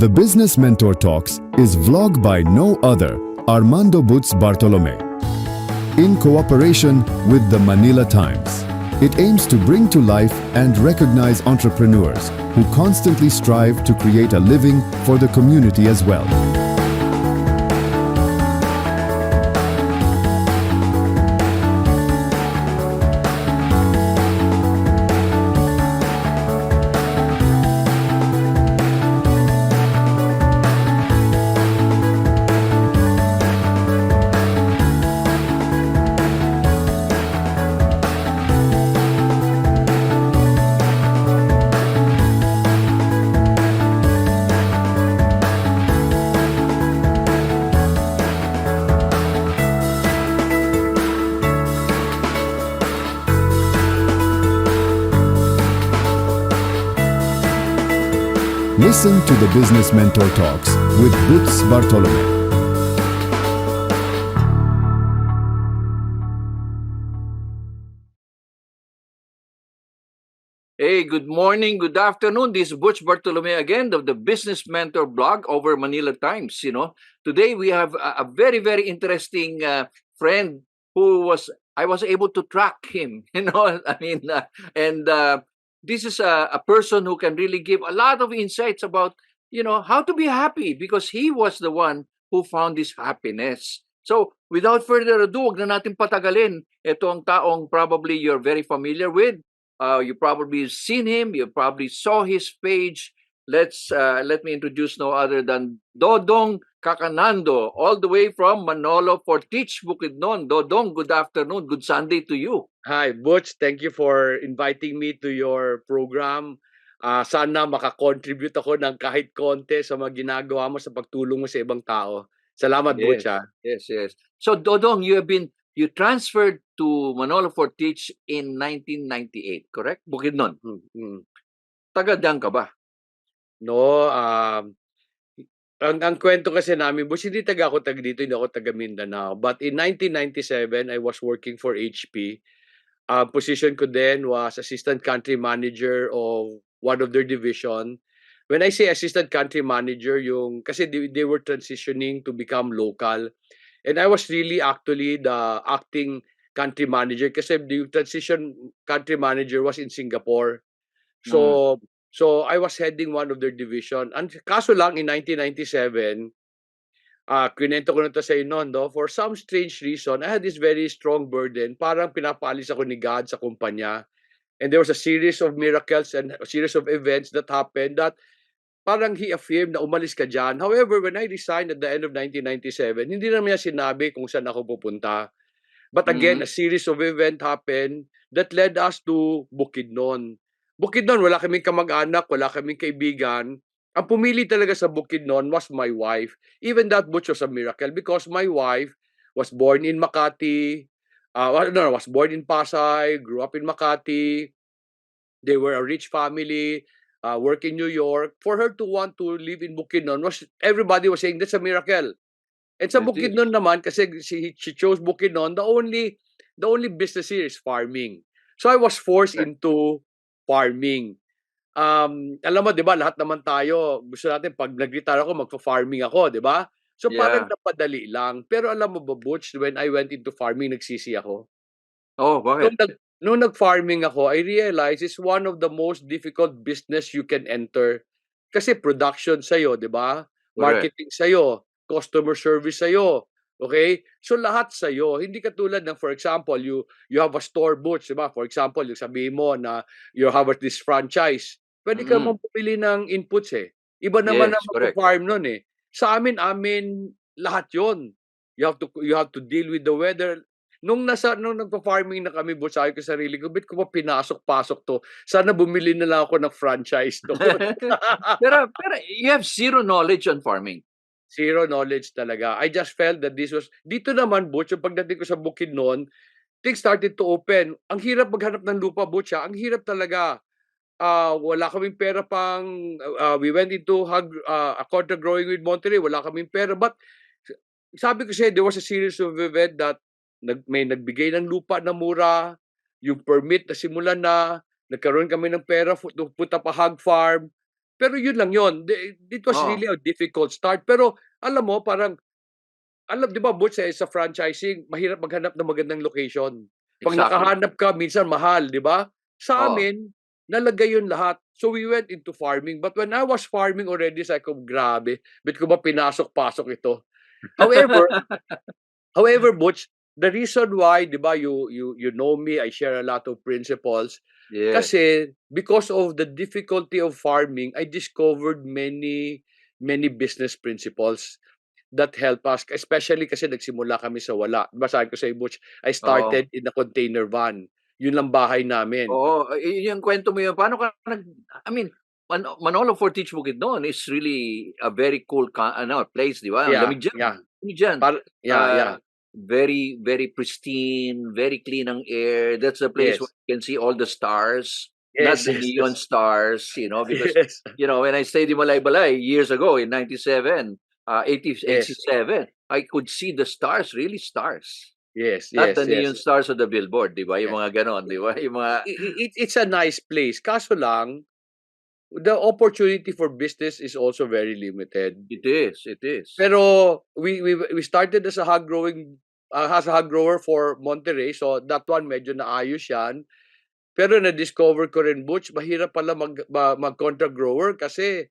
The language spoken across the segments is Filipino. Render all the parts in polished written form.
The Business Mentor Talks is vlog by no other, Armando Butz Bartolome. In cooperation with the Manila Times, it aims to bring to life and recognize entrepreneurs who constantly strive to create a living for the community as well. Listen to the Business Mentor Talks with Butz Bartolome. Hey, good morning, good afternoon. This is Butch Bartolome again of the Business Mentor blog over Manila Times. Today we have a very, very interesting friend who I was able to track him. This is a person who can really give a lot of insights about, how to be happy because he was the one who found this happiness. So, without further ado, wag na natin patagalin. Ito ang taong probably you're very familiar with. You probably seen him. You probably saw his page. Let me introduce no other than Dodong Kakanando, all the way from Manolo Fortich, Bukidnon. Dodong, good afternoon. Good Sunday to you. Hi, Butch. Thank you for inviting me to your program. Sana makakontribute ako ng kahit konti sa mga ginagawa mo sa pagtulong mo sa ibang tao. Salamat, Butch. Yes. So, Dodong, you transferred to Manolo Fortich in 1998, correct? Bukidnon. Taga-dyan ka ba? No, ang kwento kasi namin, Butch, hindi taga dito, hindi ako taga Mindanao. But in 1997, I was working for HP. Position ko then was assistant country manager of one of their division. When I say assistant country manager, kasi they were transitioning to become local. And I was really actually the acting country manager kasi the transition country manager was in Singapore. So I was heading one of their division. And kaso lang in 1997, kwento ko na to sa inyo, no? For some strange reason, I had this very strong burden. Parang pinapalis ako ni God sa kumpanya. And there was a series of miracles and a series of events that happened that parang he affirmed na umalis ka dyan. However, when I resigned at the end of 1997, hindi naman niya sinabi kung saan ako pupunta. But again, a series of events happened that led us to Bukidnon. Bukidnon, wala kaming kamag-anak, wala kaming kaibigan. Ang pumili talaga sa Bukidnon was my wife. Even that, Butch, was a miracle because my wife was born in Makati, was born in Pasay, grew up in Makati. They were a rich family, work in New York. For her to want to live in Bukidnon, everybody was saying that's a miracle. And sa Bukidnon naman, kasi she chose Bukidnon, the only business here is farming. So I was forced into farming. Alam mo, 'di ba, lahat naman tayo gusto natin pag nag-retire ako magfa-farming ako, 'di ba? So parang napadali lang. Pero alam mo ba, Butch, when I went into farming, nagsisi ako. Oh, bakit? Nung nag-farming ako, I realized it's one of the most difficult business you can enter. Kasi production sa'yo, di ba? Marketing sa'yo, customer service sa'yo. Okay? So lahat sa'yo. Hindi katulad ng, for example, you have a store, Butch, di ba? For example, yung sabihin mo na you have this franchise. Pwede ka naman pumili ng inputs eh. Iba naman ang mag-farm nun eh. Sa amin, lahat yon. You have to deal with the weather. Nung nagpa-farming na kami, Butch, sabi ko sa sarili ko, ba't ko pa pinasok-pasok to? Sana bumili na lang ako ng franchise to. pero you have zero knowledge on farming. Zero knowledge talaga. I just felt that this was, dito naman, Butch, yung pagdating ko sa Bukidnon, things started to open. Ang hirap maghanap ng lupa, Butch, ang hirap talaga. Wala kaming pera pang, we went into a contract growing with Monterey, wala kaming pera. But sabi ko siya, there was a series of event that may nagbigay ng lupa na mura, yung permit na simulan na, nagkaroon kami ng pera to put up a hog farm. Pero yun lang yun. It was Oo. really a difficult start. Pero alam mo, parang, di ba, Butch, sa franchising, mahirap maghanap ng magandang location. Pag Exactly. nakahanap ka, minsan mahal, di ba? Sa Oo. amin, nalagay yun lahat. So we went into farming. But when I was farming already, sabi ko, grabe, ba't ko ba pinasok-pasok ito? However, Butch, the reason why, di ba, you know me, I share a lot of principles. Yes. Kasi because of the difficulty of farming, I discovered many business principles that help us, especially kasi nagsimula kami sa wala. Diba sabi ko sa Butch, I Oo. started in a container van. Yun lang bahay namin. Oo, yung kwento mo yun, paano ka I mean, Manolo Fortich Bukidnon is really a very cool place, di ba? Ang Yeah, lamig dyan. yeah. Lamig dyan. Yeah. Very, very pristine, very clean ang air. That's the place where Yes. you can see all the stars, not Yes, the yes, neon yes. stars, because, Yes. when I stayed in Malaybalay years ago in 97, Yes. 87, I could see the stars, really stars. Yes, Not yes, the yes. neon stars of the billboard, di ba? Yung Yes. mga ganon, di ba? Yung mga, It's a nice place. Kaso lang, the opportunity for business is also very limited. it is. Pero we started as a hog grower for Monterrey, so that one medyo naayos yan. Pero na-discover ko rin, Butch, mahirap pala mag-contract grower kasi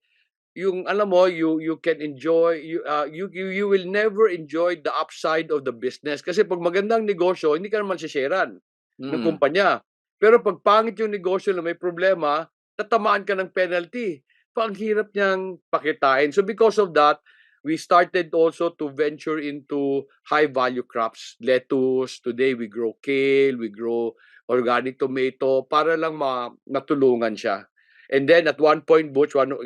yung alam mo, you can enjoy you will never enjoy the upside of the business kasi pag magandang negosyo, hindi ka naman sisharean ng Mm. kumpanya. Pero pag pangit yung negosyo na may problema, tatamaan ka ng penalty. Pang hirap niyang pakitain. So because of that, we started also to venture into high value crops. Lettuce, today we grow kale, we grow organic tomato para lang matulungan siya. And then at one point, Butch, one of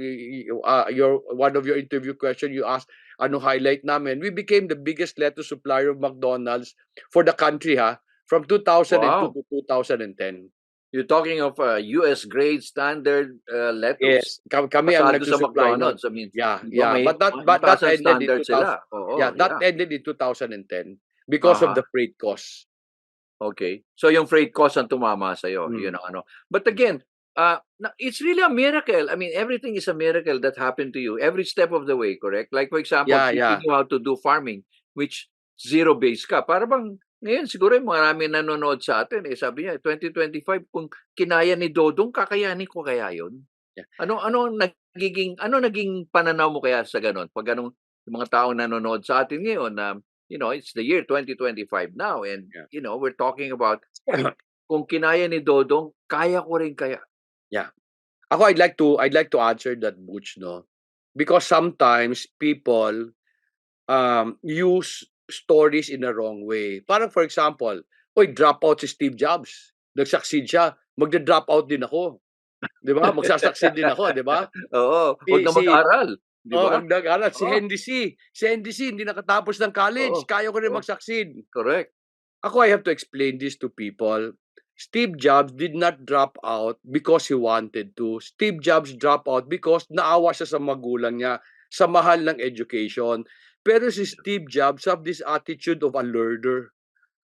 your interview question, you asked, ano highlight namin? We became the biggest lettuce supplier of McDonald's for the country, from 2002 Wow. to 2010. You're talking of US grade standard lettuce. Yes, kami ang Pasado sa nagsusupply nun. McDonald's. I mean, Yeah, di ba, yeah. may But that mataas ang ended in standard 2000. sila. Oo, Yeah, that yeah. ended in 2010 because of Aha. the freight costs. Okay. So yung freight cost ang tumama sa'yo. Mm. Yun ang ano. But again, it's really a miracle. I mean, everything is a miracle that happened to you every step of the way, correct? Like for example, Yeah, teaching yeah. you how to do farming, which zero base ka. Para bang ngayon siguro yung marami nanonood sa atin. Sabi niya, 2025, kung kinaya ni Dodong, kakayanin ko kaya yun? Yeah. Ano naging pananaw mo kaya sa ganun? Pag ganun yung mga taong nanonood sa atin ngayon na it's the year 2025 now, and Yeah. we're talking about kung kinaya ni Dodong, kaya ko rin kaya. Yeah. Ako, I'd like to answer that, Butch, no? Because sometimes people use stories in a wrong way. Parang for example, drop out si Steve Jobs. Nag-succeed siya. Magda-drop out din ako. 'Di ba? Magsa-succeed din ako, 'di ba? Oo, huwag na mag-aral, di ba? Wag nag-aral. Si Oo, Henry C. Si Henry C. hindi nakatapos ng college. oo, Kaya ko rin oo. mag-succeed. Correct. Ako, I have to explain this to people. Steve Jobs did not drop out because he wanted to. Steve Jobs dropped out because naawa siya sa magulang niya sa mahal ng education. Pero si Steve Jobs have this attitude of a learner.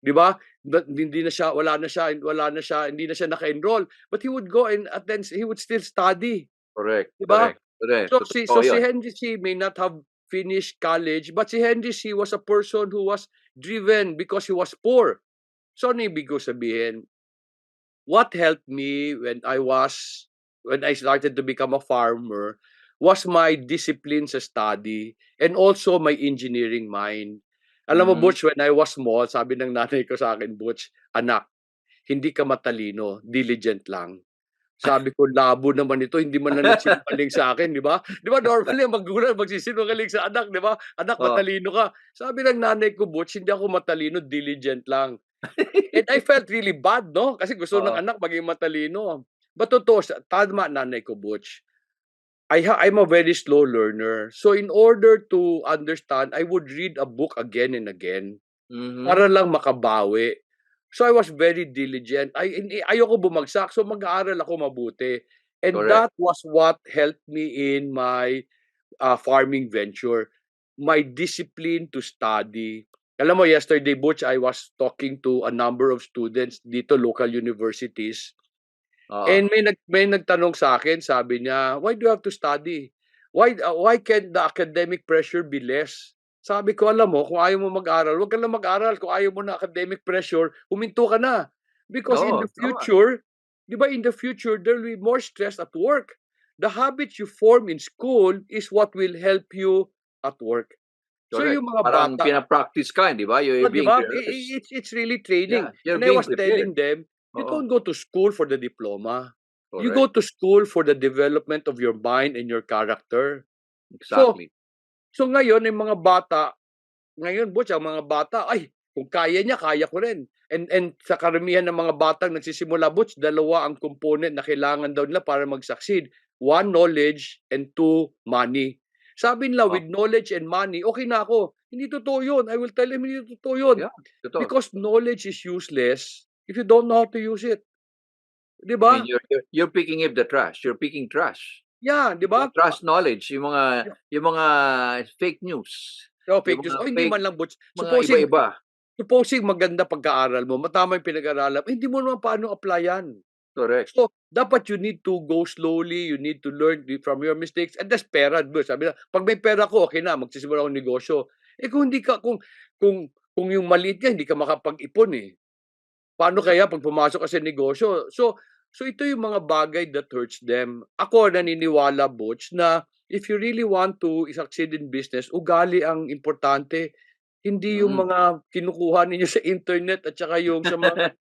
'Di ba? Hindi na siya, hindi na siya naka-enroll. But he would go and attend, he would still study. Correct. 'Di ba? Correct. So Totoo si yun. Henry C. may not have finished college, but si Henry C. was a person who was driven because he was poor. So ano ibig ko sabihin? What helped me when I started to become a farmer was my discipline sa study and also my engineering mind. Alam mo, Mhm. Butch, when I was small, sabi ng nanay ko sa akin, Butch, anak, hindi ka matalino, diligent lang. Sabi ko, labo naman ito, hindi man lang nagsinungaling sa akin, di ba? Di ba, normally, ang magulang magsisinungaling sa anak, di ba? Anak, Oh. matalino ka. Sabi ng nanay ko, Butch, hindi ako matalino, diligent lang. And I felt really bad, no? Kasi gusto ng Oo. anak maging matalino. But totoo, tama nanay ko, Butch. I'm a very slow learner. So in order to understand, I would read a book again and again Mhm. para lang makabawi. So I was very diligent. Ayoko bumagsak. So mag-aaral ako mabuti. And Correct. that was what helped me in my farming venture. My discipline to study. Alam mo, yesterday, Butch, I was talking to a number of students dito, local universities. Oo. And may nagtanong sa akin, sabi niya, "Why do you have to study? Why can't the academic pressure be less?" Sabi ko, "Alam mo, kung ayaw mo mag-aral, wag ka na mag-aral. Kung ayaw mo na academic pressure, huminto ka na. Because in Oo, the tama. future, 'di ba, in the future there will be more stress at work. The habits you form in school is what will help you at work." So Correct. yung mga Parang bata, pina-practice ka, 'di ba? You're oh, 'di being ba? rehearsed. It's really training. Yeah, you're And I being was prepared. telling them, you Oo, don't go to school for the diploma. You go correct. to school for the development of your mind and your character. So, Exactly. ngayon yung mga bata, ngayon butch, ang mga bata, ay, kung kaya niya, kaya ko rin. And sa karamihan ng mga batang nagsisimula butch, dalawa ang component na kailangan daw nila para mag-succeed. One, knowledge, and two, money. Sabi nila, Oh, with knowledge and money, okay na ako. Hindi totoo yun. I will tell him, hindi totoo yun. yeah, totoo. Because knowledge is useless if you don't know how to use it. Di I mean, ba? you're picking up the trash. You're picking trash. Yeah, di Yung ba? trash knowledge, yung mga fake news, Oh, yung fake news. mga Oh, hindi fake man lang butch. mga Supposing iba-iba. supposing maganda pagkaaral mo, matama yung pinag-aralan, hindi mo naman paano applyan. Correct. So, dapat you need to go slowly, you need to learn from your mistakes, and that's pera, bro. Sabi na, pag may pera ko, okay na, magsisimula akong negosyo. Kung hindi ka, kung yung maliit ka, hindi ka makapag-ipon eh. Paano kaya pag pumasok ka sa negosyo? So ito yung mga bagay that hurts them. Ako naniniwala, Butch, na if you really want to succeed in business, ugali ang importante. Hindi yung Mm. mga kinukuha ninyo sa internet at saka yung sa mga,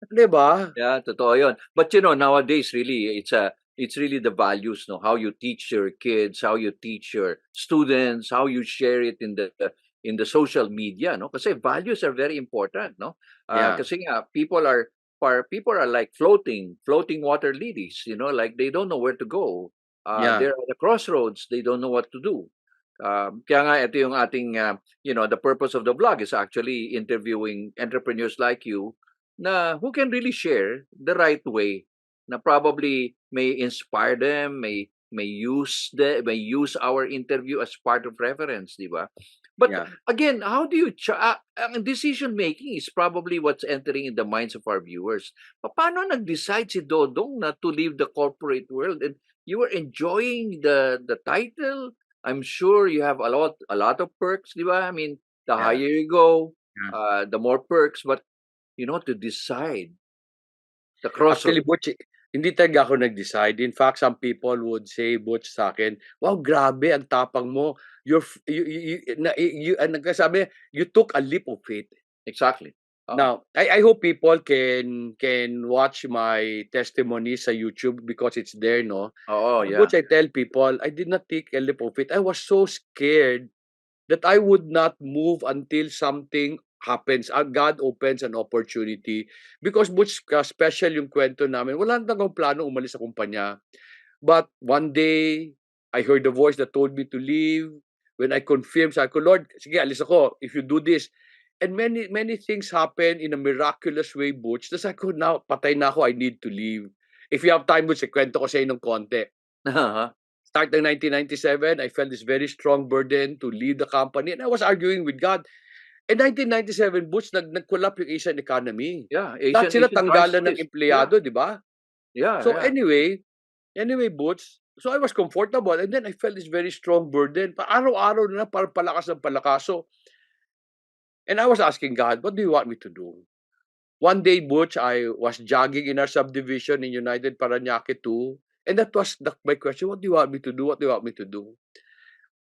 'di ba? Yeah, totoo yun. But nowadays really it's really the values, no, how you teach your kids, how you teach your students, how you share it in the social media, no? Kasi values are very important, no? Yeah. Kasi nga people are like floating water lilies, like they don't know where to go. Yeah. They're at the crossroads, they don't know what to do. Kaya nga ito yung ating the purpose of the vlog is actually interviewing entrepreneurs like you na who can really share the right way na probably may inspire them, may use our interview as part of reference, di ba? But Yeah. again, how do you ang decision making is probably what's entering in the minds of our viewers. Paano nag-decide si Dodong na to leave the corporate world and you were enjoying the title? I'm sure you have a lot of perks, di ba? I mean, the Yeah. higher you go, Yeah. the more perks, but to decide the crossroad. Actually, Butch, hindi talaga ako nag-decide. In fact, some people would say, Butch, sa akin, "Wow, grabe, ang tapang mo. Nagkasabi, you took a leap of faith." Exactly. Oh, Now, I hope people can watch my testimony sa YouTube because it's there, no? oh, yeah. Butch, I tell people, I did not take a leap of faith. I was so scared that I would not move until something happens. God opens an opportunity. Because Butch, special yung kwento namin. Wala nang akong plano umalis sa kumpanya. But one day, I heard a voice that told me to leave. When I confirmed, sabi ko, Lord, sige, alis ako if you do this. And many, many things happen in a miraculous way, Butch. Tapos sabi ko, now, patay na ako, I need to leave. If you have time, Butch, kwento ko sa inyo ng konti. Uh-huh. Start ng 1997, I felt this very strong burden to leave the company. And I was arguing with God. In 1997, Butch, nag-collapse yung Asian economy. Yeah, Lahat sila Asian crisis. tanggalan ng Yeah, empleyado, di ba? yeah, So yeah. anyway, Butch, so I was comfortable and then I felt this very strong burden. Araw-araw na parang palakas ng palakas. And I was asking God, what do you want me to do? One day, Butch, I was jogging in our subdivision in United Parañaque 2. And that was my question, what do you want me to do? What do you want me to do?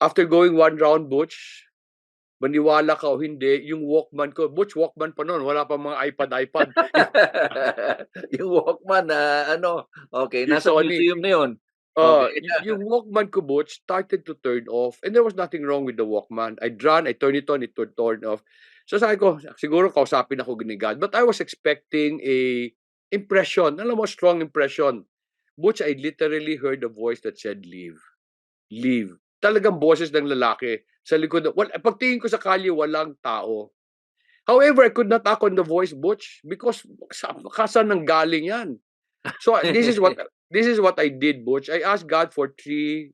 After going one round, Butch, maniwala ka o hindi, yung Walkman ko, Butch, Walkman pa noon, wala pa mga iPad. Yung Walkman na okay, Yung nasa Sony. museum na yun. Okay. Yung Walkman ko, Butch, started to turn off. And there was nothing wrong with the Walkman. I turned it on, it would turn off. So sabi ko, siguro kausapin ako ni God. But I was expecting a impression, alam mo, strong impression. Butch, I literally heard a voice that said, leave. Leave. Talagang boses ng lalaki sa likod. Pagtingin ko sa kalye, walang tao. However, I could not act on the voice, Butch, because kasan nang galing yan. So this is what I did, Butch. I asked God for 3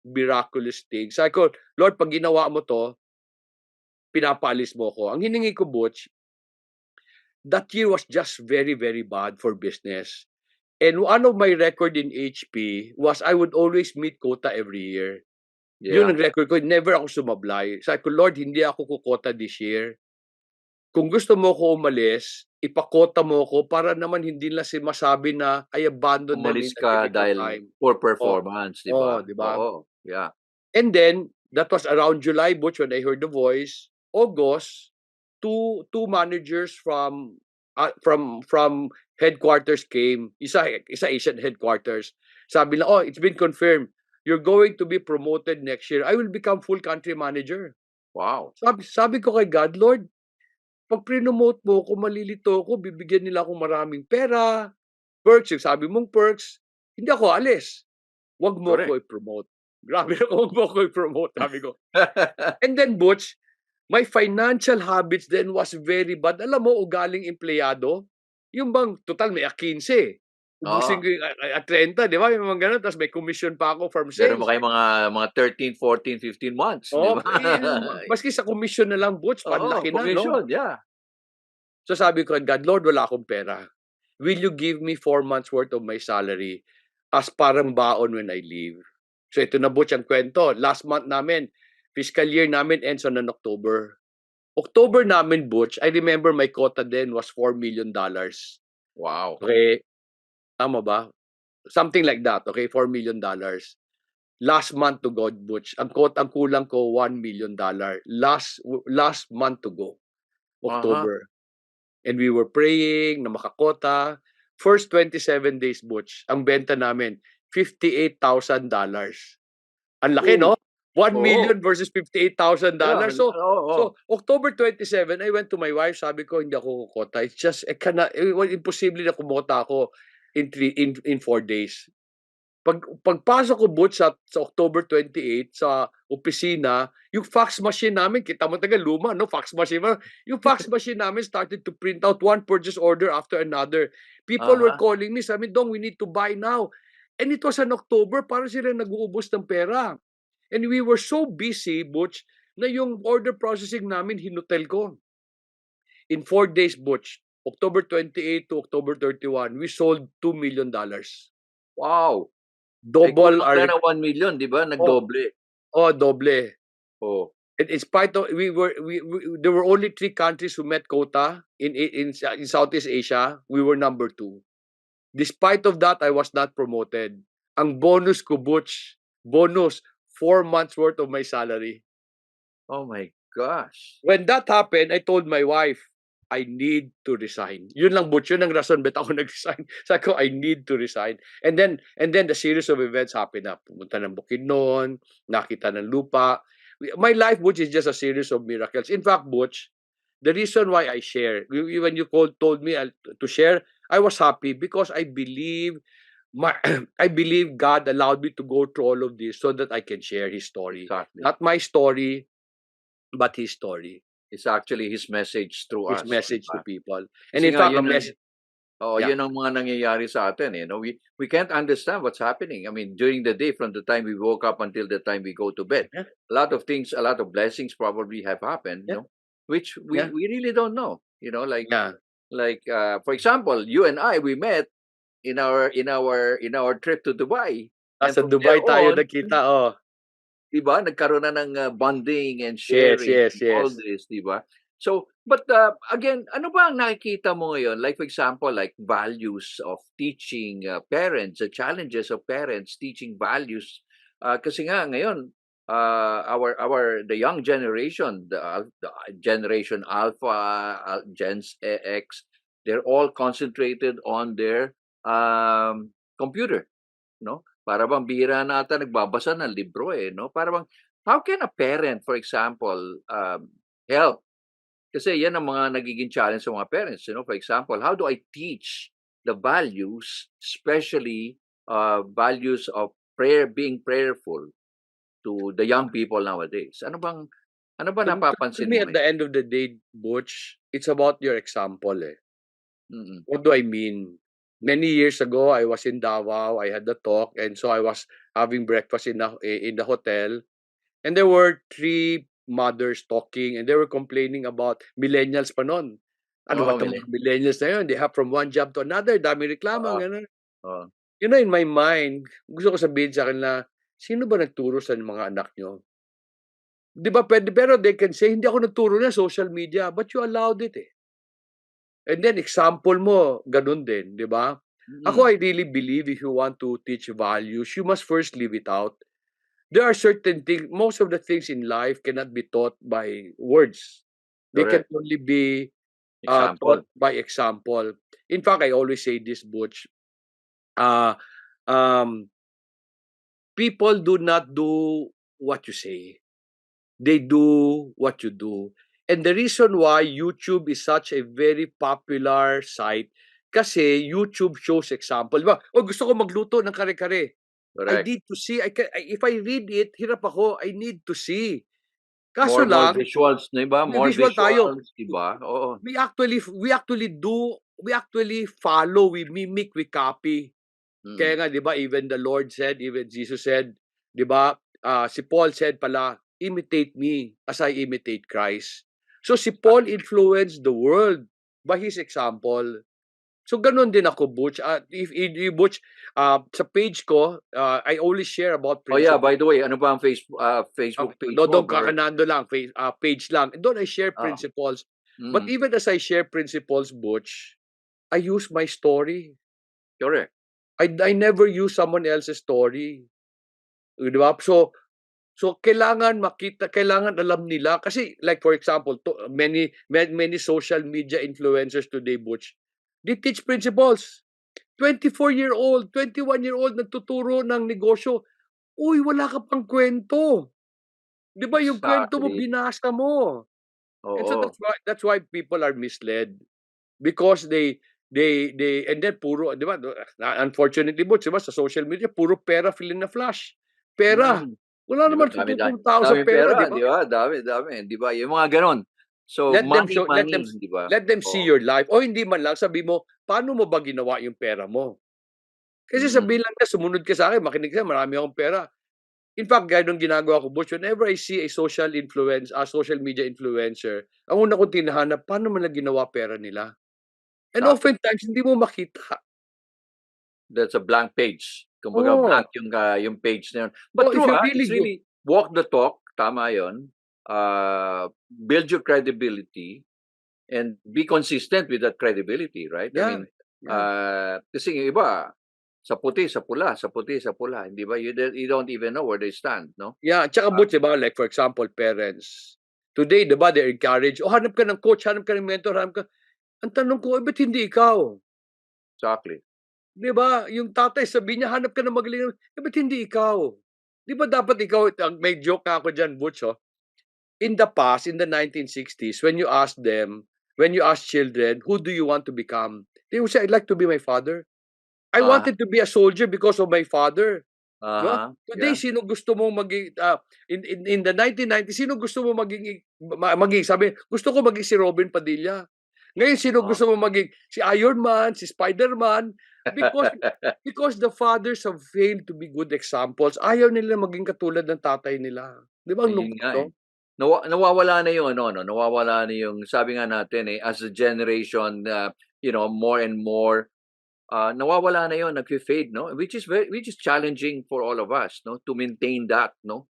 miraculous things. Sabi ko, Lord, pag ginawa mo to, pinapaalis mo ko. Ang hiningi ko, Butch, that year was just very, very bad for business. And one of my record in HP was I would always meet quota every year. Yun Yeah. ang record ko, never ako sumablay. Sabi ko, Lord, hindi ako kukota this year. Kung gusto mo ko umalis, ipakota mo ko para naman hindi na masabi na I abandoned them Umalis in a ka difficult dahil time. poor performance, di ba? di ba? Oo. Yeah. And then, that was around July, Butch, when I heard the voice. August, two managers from headquarters came. Isa Asian headquarters. Sabi na, oh, it's been confirmed. You're going to be promoted next year. I will become full country manager. Wow. Sabi ko kay God, Lord, pag pre-promote mo ko, malilito ko, bibigyan nila akong maraming pera, perks, yung sabi mong perks, hindi ako alis. Wag mo Correct. ko i-promote. Grabe na, wag mo ko i-promote, sabi ko. And then, Butch, my financial habits then was very bad. Alam mo, ugaling empleyado, yung bang, total may 15. Ubusin ko yung 30, di ba? Yung mga ganun, tapos may commission pa ako from sales. Meron mo kayo mga 13, 14, 15 months, di ba? Maski sa commission na lang, Butch, panlaki na, commission, no? yeah. So sabi ko, God, Lord, wala akong pera. Will you give me 4 months worth of my salary as parang baon when I leave? So ito na, Butch, ang kwento. Last month namin, fiscal year namin ends on October. October namin, Butch, I remember my quota then was $4 million. Wow. Okay, tama ba? Something like that, okay? $4 million. Last month to go, Butch, ang kulang ko $1 million. Last month to go, October. And we were praying na makakota. First 27 days, Butch, ang benta namin, $58,000. Ang laki, no? 1 million versus $58,000. Yeah, So October 27, I went to my wife, sabi ko, hindi ako kukota. It's just, imposible na kumota ako in 4 days. Pagpasok ko, Butch, sa October 28, sa opisina, yung fax machine namin, kita mo taga luma, no? Fax machine. Yung fax machine namin started to print out one purchase order after another. People were calling me, sabi, Dong, we need to buy now. And it was in October, parang sila nag-uubos ng pera. And we were so busy, Butch, na yung order processing namin, hinutel ko. In 4 days, Butch, October 28 to October 31, we sold $2 million. Wow. Double our 1 million, di ba? Nagdoble. Doble. Oh. In spite of there were only 3 countries who met quota in Southeast Asia. We were number 2. Despite of that, I was not promoted. Ang bonus ko, Butch, 4 months worth of my salary. Oh my gosh. When that happened, I told my wife, I need to resign. Yun lang, Butch, yun ang rason ba't ako nag-resign. Sabi ko, I need to resign. And then the series of events happened na. Pumunta ng Bukidnon, nakita ng lupa. My life, Butch, is just a series of miracles. In fact, Butch, the reason why I share, when you told me to share, I was happy because I believe God allowed me to go through all of this so that I can share His story. Exactly. Not my story, but His story. It's actually His message through us. His message to people. And Kasi in fact, yun ang mga nangyayari sa atin. We can't understand what's happening. I mean, during the day, from the time we woke up until the time we go to bed, Yeah. a lot of things, a lot of blessings probably have happened, which we really don't know. For example, you and I, we met in our trip to Dubai. Sa Dubai tayo nakita, Diba? Nagkaroon na ng bonding and sharing yes. all this, diba? So, but again, ano ba ang nakikita mo ngayon? Like, for example, like values of teaching parents, the challenges of parents teaching values. Kasi nga ngayon, the young generation, the generation Alpha, Gen X, they're all concentrated on their computer, no? Para bang bihira na ata nagbabasa ng libro no? Para bang, how can a parent, for example, help? Kasi yan ang mga nagiging challenge sa mga parents, For example, how do I teach the values, especially values of prayer, being prayerful to the young people nowadays? Ano ba napapansin mo? To me, mo? at the end of the day, Butch, it's about your example. What do I mean? Many years ago, I was in Davao. I had the talk, and so I was having breakfast in the hotel, and there were 3 mothers talking, and they were complaining about millennials pa noon. Ano ba itong millennials na yun? They have from one job to another, dami reklamo, ganun. Oo. You know, in my mind, gusto ko sabihin sa kanila, sino ba nagturo sa mga anak niyo? 'Di ba puwede pero they can say, "Hindi ako nagturo na social media," but you allowed it, eh. And then example mo, gano'n din, 'di ba? Ako, Mm. I really believe if you want to teach values, you must first live it out. There are certain things, most of the things in life cannot be taught by words. They can Correct. only be taught Example. by example. In fact, I always say this, Butch, uh, um, people do not do what you say. They do what you do. And the reason why YouTube is such a very popular site, kasi YouTube shows example. Di ba? O gusto ko magluto ng kare-kare. I Correct. need to see. If I read it, hirap ako. I need to see. Kaso More lang, visuals, 'di ba? may More visual tayo. visuals, 'di ba? Oo. We actually follow, we mimic, we copy. Mm. Kaya nga, di ba, even the Lord said, even Jesus said, di ba, si Paul said pala, imitate me as I imitate Christ. So si Paul influenced the world by his example. So ganun din ako, Butch. If Butch, sa page ko, I only share about Oh, yeah, by principles. the way, ano ba ang Facebook page mo? Doon kakanando lang, page lang. Doon I share Oo. principles. But Mm. even as I share principles, Butch, I use my story. Correct. I never use someone else's story. Di ba? So kailangan makita, kailangan alam nila kasi like for example, many social media influencers today, Butch, they teach principles. 24-year-old, 21-year-old nagtuturo ng negosyo. Uy, wala ka pang kwento. 'Di ba yung kwento mo Exactly. binasa mo? And so Oo. that's why people are misled because they and then puro, 'di ba? Unfortunately, Butch, 'di ba, sa social media puro pera fill in the flash. Pera. Mm. Wala 'Di ba naman dami-dami tututong tao sa daming pera, pera, 'di ba? 'di ba? Dami, 'di ba? Yung mga gano'n. So, Let them money, show let them money, 'di ba? let them see Oo. your life o hindi man lang sabi mo, paano mo ba ginawa yung pera mo? Kasi Mm. sabihin lang niya sumunod ka sa'kin, makinig ka, marami akong pera. In fact, gano'n ginagawa ko, Butch, whenever I see a social media influencer, ang una kong tinahanap, paano mo na ginawa pera nila? And Exactly. oftentimes hindi mo makita. That's a blank page. Kumbaga Oo. blank yung page na yun. But So if true, you it's really go really walk the talk, tama yun. Build your credibility and be consistent with that credibility, right? I yeah, mean, yeah. kasi yung iba, sa puti, sa pula, sa puti, sa pula, hindi ba? You don't even know where they stand, no? Yeah, tsaka Ah, Butch, 'di ba, like for example, parents. Today, 'di ba, they encourage, "Oh, hanap ka ng coach, hanap ka ng mentor, hanap ka." Ang tanong ko, ba't hindi ikaw? exactly. 'Di ba, yung tatay sabi niya, "Hanap ka ng magaling." Ba't hindi ikaw? 'Di ba dapat ikaw, may joke nga ako diyan, Butch, oh. In the past, in the 1960s, when you ask children, "Who do you want to become?" They will say, "I'd like to be my father. I Uh, wanted to be a soldier because of my father." 'Di ba? uh-huh. Today, Yeah. sino gusto mong maging, in the 1990s, sino gusto mo maging sabi, "Gusto ko maging si Robin Padilla." Ngayon, sino Oh. gusto mo maging si Iron Man, si Spider-Man? Because because the fathers have failed to be good examples. Ayaw nila maging katulad ng tatay nila. 'Di ba ang Ayun lungkot, nga, eh. 'no? Nawawala na yung ano 'no, nawawala na yung sabi nga natin, eh, as a generation, more and more, nawawala na yun, nagfe-fade 'no, which is challenging for all of us 'no, to maintain that 'no,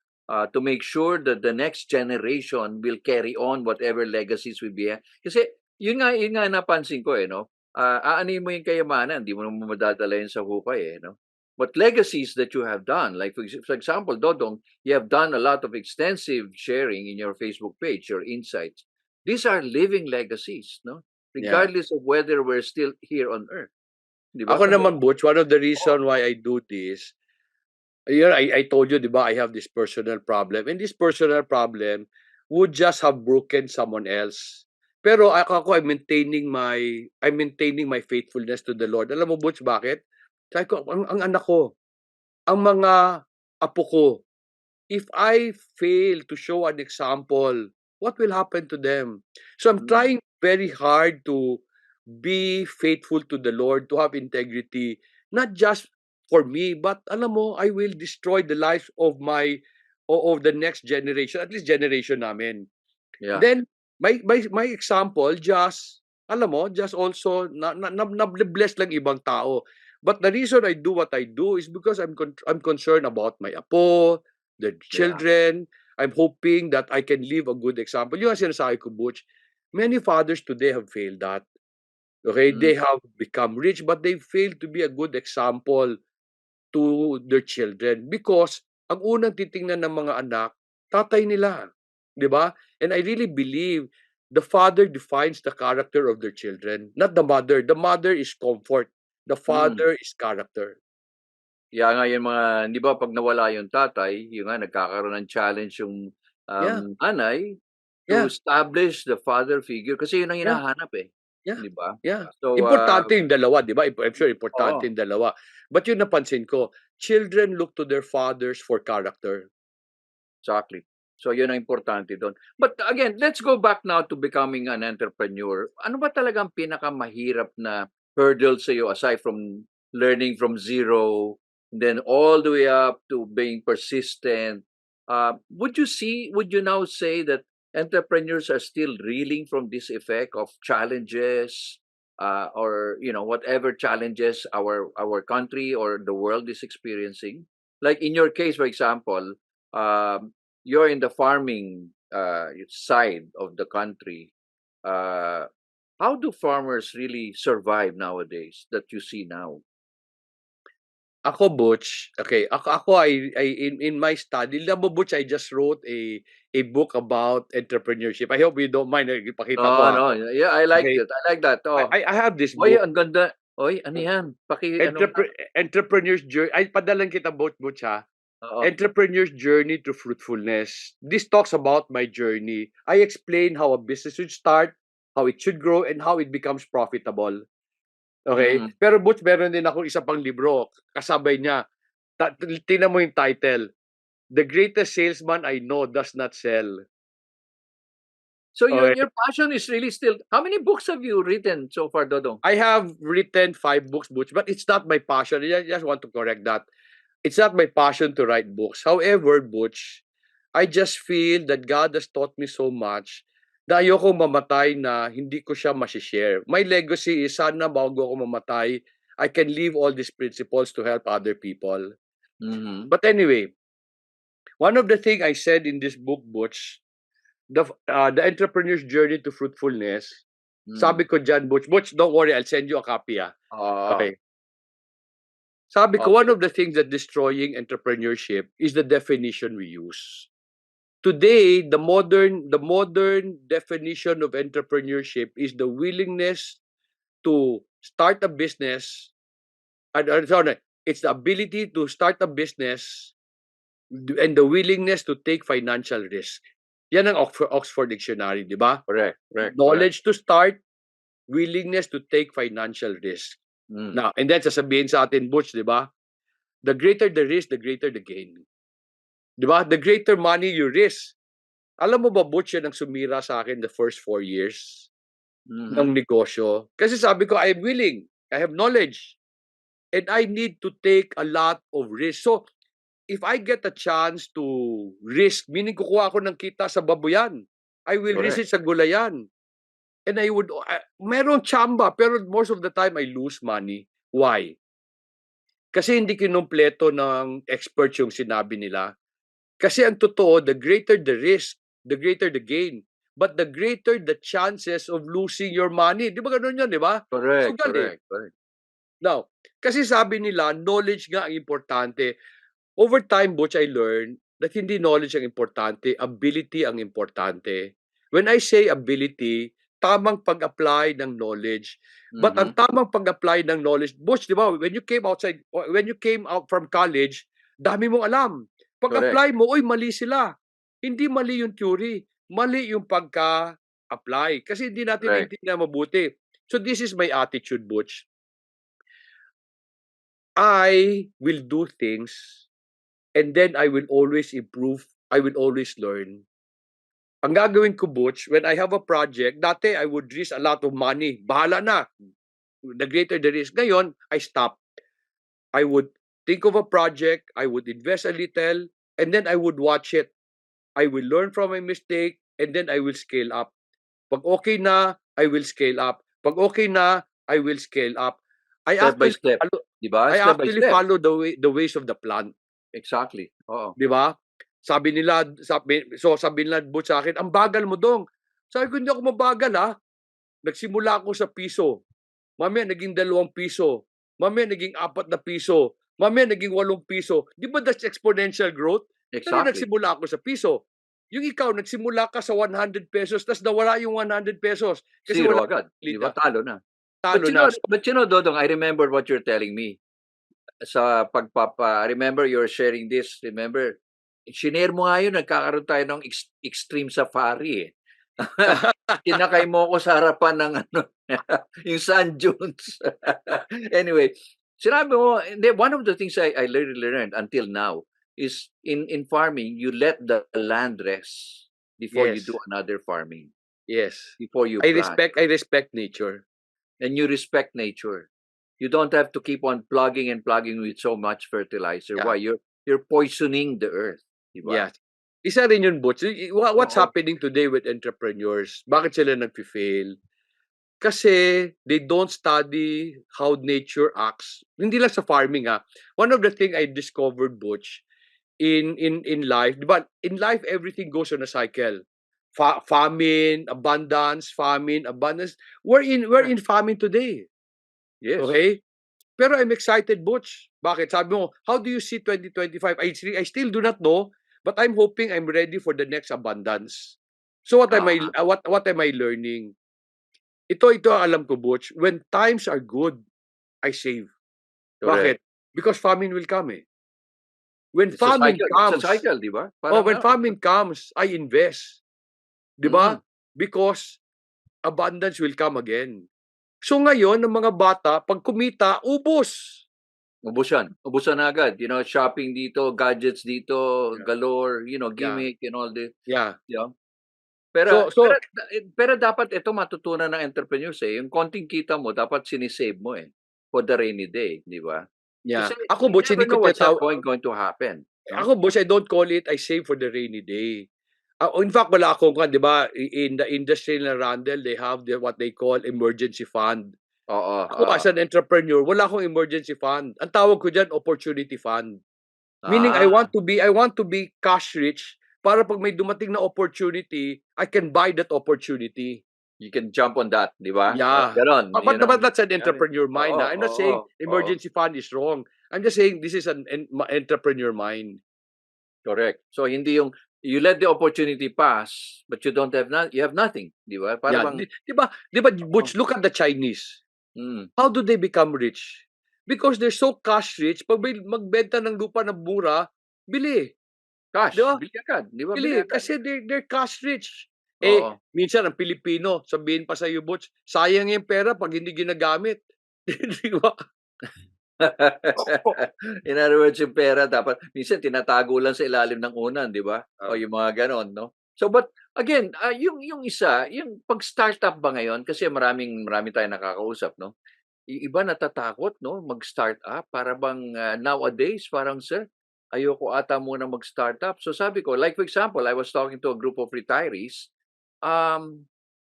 to make sure that the next generation will carry on whatever legacies we behind. Kasi yun nga napansin ko, eh, 'no, aanuhin mo yung kayamanan, di mo naman madadala yun sa hukay, eh, 'no. But legacies that you have done, like for example, Dodong, you have done a lot of extensive sharing in your Facebook page, your insights. These are living legacies, no? Yeah. Regardless of whether we're still here on earth. Di ba? Ako Kumbaga, naman, Butch, one of the oh, reason why I do this, I told you, 'di ba, I have this personal problem, and this personal problem would just have broken someone else. Pero ako, I'm maintaining my faithfulness to the Lord. Alam mo, Butch, bakit? Sabi ko, ang anak ko, ang mga apo ko, if I fail to show an example, what will happen to them? So I'm mm, trying very hard to be faithful to the Lord, to have integrity, not just for me, but alam mo, I will destroy the lives of of the next generation, at least generation namin. yeah. Then my example just, alam mo, just also na bless lang ibang tao. But the reason I do what I do is because I'm concerned about my apo, the children. I'm hoping that I can leave a good example. Yung sinasabi ko, Butch, many fathers today have failed that. Okay, Mm. they have become rich, but they failed to be a good example to their children because ang unang titingnan ng mga anak, tatay nila, 'di ba? And I really believe the father defines the character of their children, not the mother. The mother is comfort, the Mm. father is character. Kaya nga yung mga 'di ba 'pag nawala yung tatay, yun nga nagkakaroon ng challenge yung, Yeah, nanay to yeah, establish the father figure kasi yun ang yeah, hinahanap, eh, yeah, 'di ba? yeah. So, Importante yung dalawa, 'di ba? I'm sure oo, importante yung dalawa. But yung napansin ko, children look to their fathers for character. exactly. So yun ang importante dun. But again, let's go back now to becoming an entrepreneur. Ano ba talagang pinakamahirap na hurdle sa'yo aside from learning from zero, then all the way up to being persistent? Would you now say that entrepreneurs are still reeling from this effect of challenges, or whatever challenges our country or the world is experiencing? Like in your case, for example, you're in the farming side of the country. Uh, how do farmers really survive nowadays that you see now? Ako, Butch, okay, ako I in my study, alam mo, Butch, I just wrote a book about entrepreneurship. I hope you don't mind na ipakita ko, No, ha. no. Yeah, I like Okay, it. I like that. Oh. I have this Oy, book, ang ganda. Oy, ano yan? Ano nga? Entrepreneur's Journey. Ay, padalan kita, Butch, ha. Oo. Entrepreneur's Journey to Fruitfulness. This talks about my journey. I explain how a business should start, how it should grow, and how it becomes profitable. Okay? Mm. Pero Butch, meron din akong isa pang libro. Kasabay niya. Tingnan mo yung title. The greatest salesman I know does not sell. So your Okay. your passion is really still. How many books have you written so far, Dodong? I have written 5 books, Butch, but it's not my passion. I just want to correct that. It's not my passion to write books. However, Butch, I just feel that God has taught me so much na ayoko mamatay na hindi ko siya masishare. My legacy is sana bago ako mamatay, I can leave all these principles to help other people. Mhm. But anyway, one of the things I said in this book, Butch, the entrepreneur's journey to fruitfulness, Mm. sabi ko dyan, Butch, don't worry, I'll send you a copy, ah. Oo. Okay. Sabi ko, one Okay. of the things that destroying entrepreneurship is the definition we use. Today, the modern definition of entrepreneurship is the willingness to start a business. Sorry, it's the ability to start a business and the willingness to take financial risk. Yan ang Oxford Dictionary, di ba? Correct. Correct. Knowledge to start, willingness to take financial risk. Mm. Now, and then sasabihin sa atin, Butch, di ba? The greater the risk, the greater the gain. Di ba? The greater money you risk. Alam mo ba, Butch, yan ang sumira sa akin the first 4 years ng Mhm. negosyo. Kasi sabi ko, I am willing. I have knowledge. And I need to take a lot of risk. So, if I get a chance to risk, meaning kukuha ako ng kita sa baboyan, I will risk Correct. it sa gulayan. And I would, meron tsamba, pero most of the time I lose money. Why? Kasi hindi kinumpleto ng experts yung sinabi nila. Kasi ang totoo, the greater the risk, the greater the gain. But the greater the chances of losing your money. Di ba ganun yun, di ba? Correct. Sugal eh. Correct. Correct. Now, kasi sabi nila, knowledge nga ang importante. Over time, Butch, I learned that hindi knowledge ang importante, ability ang importante. When I say ability, tamang pag-apply ng knowledge. But ang Mhm. tamang pag-apply ng knowledge, Butch, di ba, when you came out from college, dami mong alam. Correct. Pag-apply mo, mali sila. Hindi mali yung theory, mali yung pagka-apply. Kasi hindi natin Correct. naiintindihan mabuti. So this is my attitude, Butch. I will do things and then I will always improve. I will always learn. Ang gagawin ko, Butch, when I have a project, dati I would risk a lot of money. Bahala na. The greater the risk. Ngayon, I stop. I would think of a project, I would invest a little, and then I would watch it. I will learn from my mistake, and then I will scale up. Pag okay na, I will scale up. Pag okay na, I will scale up. I Step by actually step. follow, Di ba? I Step by actually step. follow the ways of the plant. Exactly. Oo. Di ba? Sabi nila Butch sa akin, ang bagal mo dong. Sabi ko, hindi ako mabagal ha. Nagsimula ako sa piso. Mamaya naging 2 piso. Mamaya naging 4 na piso. Mamaya naging 8 piso. Di ba that's exponential growth? Pero Exactly. nagsimula ako sa piso. Yung ikaw, nagsimula ka sa 100 pesos, tapos nawala yung 100 pesos. Kasi Zero wala agad. Di ba? kita. Talo na. Talo na. But you know, Dodong, I remember what you're telling me. Sa remember you're sharing this, remember, shinare mo nga yun, nagkakaroon tayo ng extreme safari eh. Kinakay mo ako sa harapan ng ano, yung sand dunes. Anyway, sinabi mo, one of the things I learned until now is in farming, you let the land rest before you Yes. do another farming, Yes. before you I plant. respect nature. And you respect nature. You don't have to keep on plugging and plugging with so much fertilizer. Yeah. Why? You're poisoning the earth. Diba? Yes. Isa rin yun, Butch. What's Oo. happening today with entrepreneurs? Bakit sila nag-fail? Kasi they don't study how nature acts. Hindi lang sa farming ha. One of the thing I discovered, Butch, in life, di ba? In life, everything goes on a cycle. Famine, abundance, famine, abundance. We're in famine today. Yes. Okay? Pero I'm excited, Butch. Bakit? Sabi mo, how do you see 2025? I still do not know, but I'm hoping I'm ready for the next abundance. So what am I learning? Ito ang alam ko, Butch. When times are good, I save. Correct. Bakit? Because famine will come eh. When It's a famine cycle. comes, It's a cycle, di ba? when famine comes, I invest. Di ba? Because abundance will come again. So ngayon, ng mga bata, pag kumita, ubos. Ubusan na agad. You know, shopping dito, gadgets dito, Yeah. galore, you know, gimmick and all this. Yeah. Yeah. Pero, So- pero dapat ito matutunan ng entrepreneurs eh. Yung konting kita mo, dapat sinisave mo eh. For the rainy day, di ba? Yeah. Kasi Ako, you Butch, never hindi ko know what's tinatawag. going to happen. No? Ako, Butch, I don't call it I save for the rainy day. In fact, wala akong, di ba, in the industry na Randall, they have what they call emergency fund. Oo. Ako, as an entrepreneur, wala akong emergency fund. Ang tawag ko dyan, opportunity fund. Meaning, I want to be cash rich para pag may dumating na opportunity, I can buy that opportunity. You can jump on that, di ba? Yeah. Ganon. But that's an entrepreneur mind. Oo, I'm not saying emergency fund is wrong. I'm just saying this is an entrepreneur mind. Correct. So hindi yung you let the opportunity pass, but you don't have you have nothing, di ba? Para bang Di ba, Butch, look at the Chinese. How do they become rich? Because they're so cash rich, pag may magbenta ng lupa na mura, bili. cash, Di ba? bili agad, di ba? Bili. agad. Kasi they're cash rich. Oo. Minsan ang Pilipino, sabihin pa sa iyo, Butch, sayang yung pera pag hindi ginagamit. Di ba? In other words, yung pera dapat minsan tinatago lang sa ilalim ng unan, di ba? Ah. O yung mga ganon, no? So but again, yung isa, yung pag-startup ba ngayon kasi marami tayong nakakausap, no? Yung iba natatakot, no, mag-startup para bang nowadays parang sir, ayoko ata muna mag-startup. So sabi ko, like for example, I was talking to a group of retirees,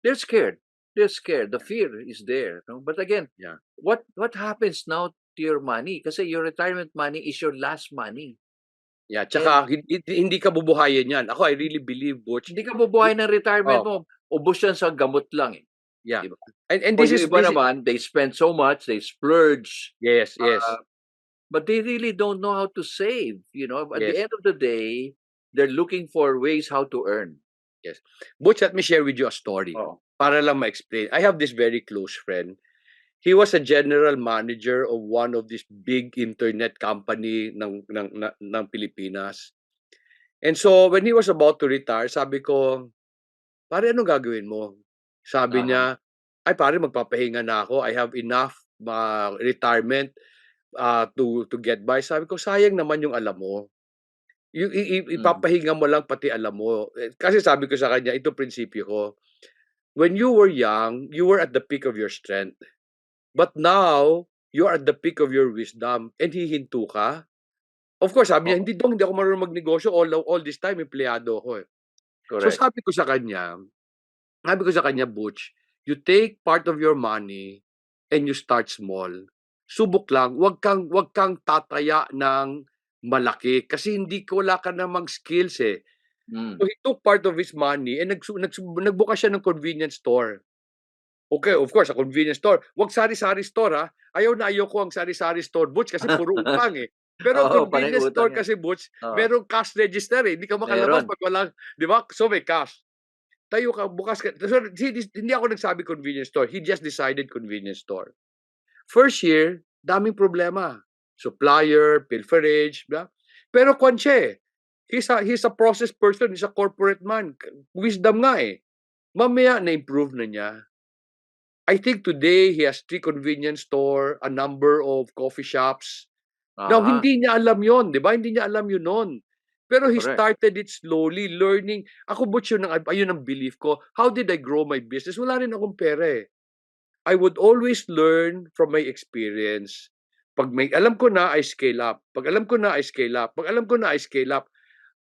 they're scared. They're scared. The fear is there, no? But again, Yeah. what happens now to your money? Kasi your retirement money is your last money. Yeah, tsaka hindi ka bubuhayin yan. Ako, I really believe, Butch. Hindi ka bubuhay ng retirement mo. Ubos yan sa gamot lang eh. Yeah. Diba? And O this is yung iba naman, they spend so much, they splurge, yes. but they really don't know how to save. You know, at the Yes. end of the day, they're looking for ways how to earn. Butch, let me share with you a story. Oh. Para lang ma-explain. I have this very close friend. He was a general manager of one of these big internet company ng Pilipinas. And so, when he was about to retire, sabi ko, pare, anong gagawin mo? Sabi niya, ay pare, magpapahinga na ako. I have enough retirement to get by. Sabi ko, sayang naman yung alam mo. Ipapahinga mo lang pati alam mo. Kasi sabi ko sa kanya, ito prinsipyo ko. When you were young, you were at the peak of your strength. But now, you are at the peak of your wisdom and hihinto ka. Of course, sabi niya, hindi ako marunong magnegosyo. All this time, empleyado ako eh. Correct. So sabi ko sa kanya, Butch, you take part of your money and you start small. subok lang, wag kang tataya ng malaki kasi wala ka namang skills eh. Mm. So he took part of his money and nagbukas siya ng convenience store. Okay, of course, a convenience store. Wag sari-sari store ha. Ayaw ko ang sari-sari store, Butch, kasi puro utang eh. Pero ang Oo, panay convenience utang store yan. kasi, Butch, Oo, merong cash register eh. Hindi ka makalabas meron. pag walang, di ba? So may cash. Tayo ka, bukas ka. So, hindi ako nagsabi convenience store. He just decided convenience store. First year, daming problema. Supplier, pilferage, blah. Pero kwan siya eh. He's a process person, he's a corporate man. Wisdom nga eh. Mamaya na-improve na niya. I think today he has 3 convenience store, a number of coffee shops. Now, Aha, hindi niya alam yon, di ba? Hindi niya alam yun noon. Pero he correct. started it slowly, learning. Ako, Butch, ayun ang belief ko. How did I grow my business? Wala rin akong pera eh. I would always learn from my experience. Pag may alam ko na, I scale up. Pag alam ko na, I scale up. Pag alam ko na, I scale up.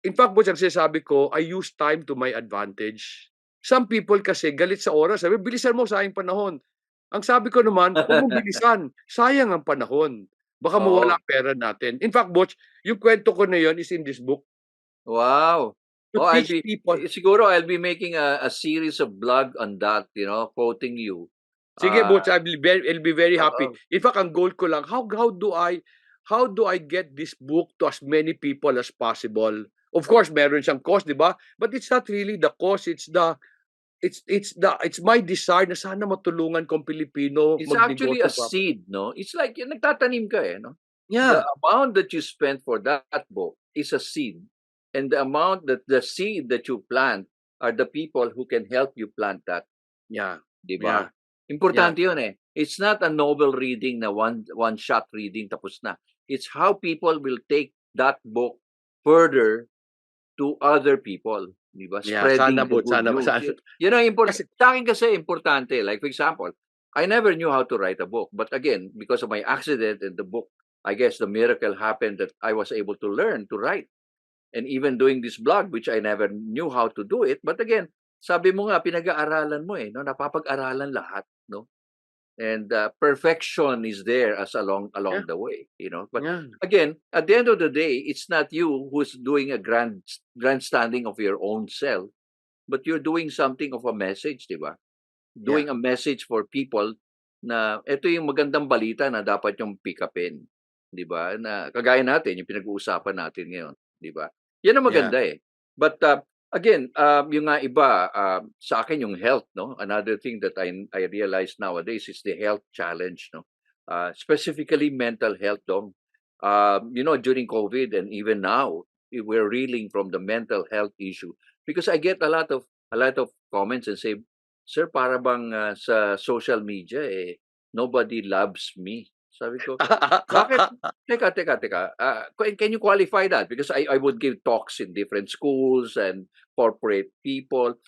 In fact, Butch, ang sinasabi ko, I use time to my advantage. Some people kasi galit sa oras. Sabi, bilisan mo, sayang panahon. Ang sabi ko naman, huwag mong bilisan. Sayang ang panahon. Baka mawala Oo. ang pera natin. In fact, Butch, yung kwento ko na yun is in this book Wow. to Oh, teach people. siguro I'll be making a series of blog on that, quoting you. Sige, Uh, Butch, I'll be very happy. oo. In fact, ang goal ko lang, how do I get this book to as many people as possible? Of course, meron siyang cost, di ba? But it's not really the cost, it's my desire na sana matulungan kong Pilipino It's actually a magnegosyo pa. seed, no? It's like yung nagtatanim ka eh, no? The Yeah, amount that you spend for that book is a seed. And the amount that the seed that you plant are the people who can help you plant that, yeah, 'di ba? yeah, yeah, Importante 'yun eh. It's not a novel reading na one shot reading tapos na. It's how people will take that book further to other people, 'di ba? yeah. Sana, Spreading the Butch, good sana, news. sana. Yun ang Kasi, sa akin kasi importante. Like for example, I never knew how to write a book. But again, because of my accident in the book, I guess the miracle happened that I was able to learn to write. And even doing this blog, which I never knew how to do it. But again, sabi mo nga, pinag-aaralan mo eh, no? Napapag-aralan lahat, no? And perfection is there as yeah, along the way, but yeah, again, at the end of the day, it's not you who's doing a grandstanding of your own self, but you're doing something of a message, di ba? yeah. Doing a message for people na ito yung magandang balita na dapat yung pick upin, di ba? Na kagaya natin yung pinag-uusapan natin ngayon, di ba? Yan ang Yeah. maganda eh. But again, yung nga iba, sa akin yung health, no? Another thing that I realize nowadays is the health challenge, no? Specifically mental health, dong. During COVID and even now, we're reeling from the mental health issue because I get a lot of comments and say, "Sir, para bang sa social media nobody loves me." Sabi ko, bakit? Teka. Can you qualify that? Because I would give talks in different schools and corporate people.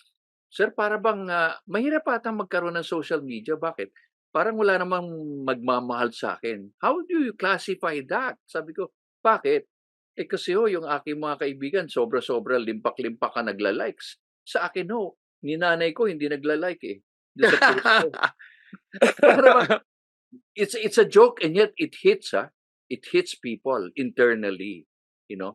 Sir, para bang mahirap ata magkaroon ng social media. Bakit? Parang wala namang magmamahal sa akin. How do you classify that? Sabi ko, bakit? Kasi yung aking mga kaibigan, sobra-sobra, limpak-limpak ka nagla-likes. Sa akin ni nanay ko hindi nagla-like eh. Doon sa post ko. Para bang, it's a joke and yet it hits it hits people internally, you know.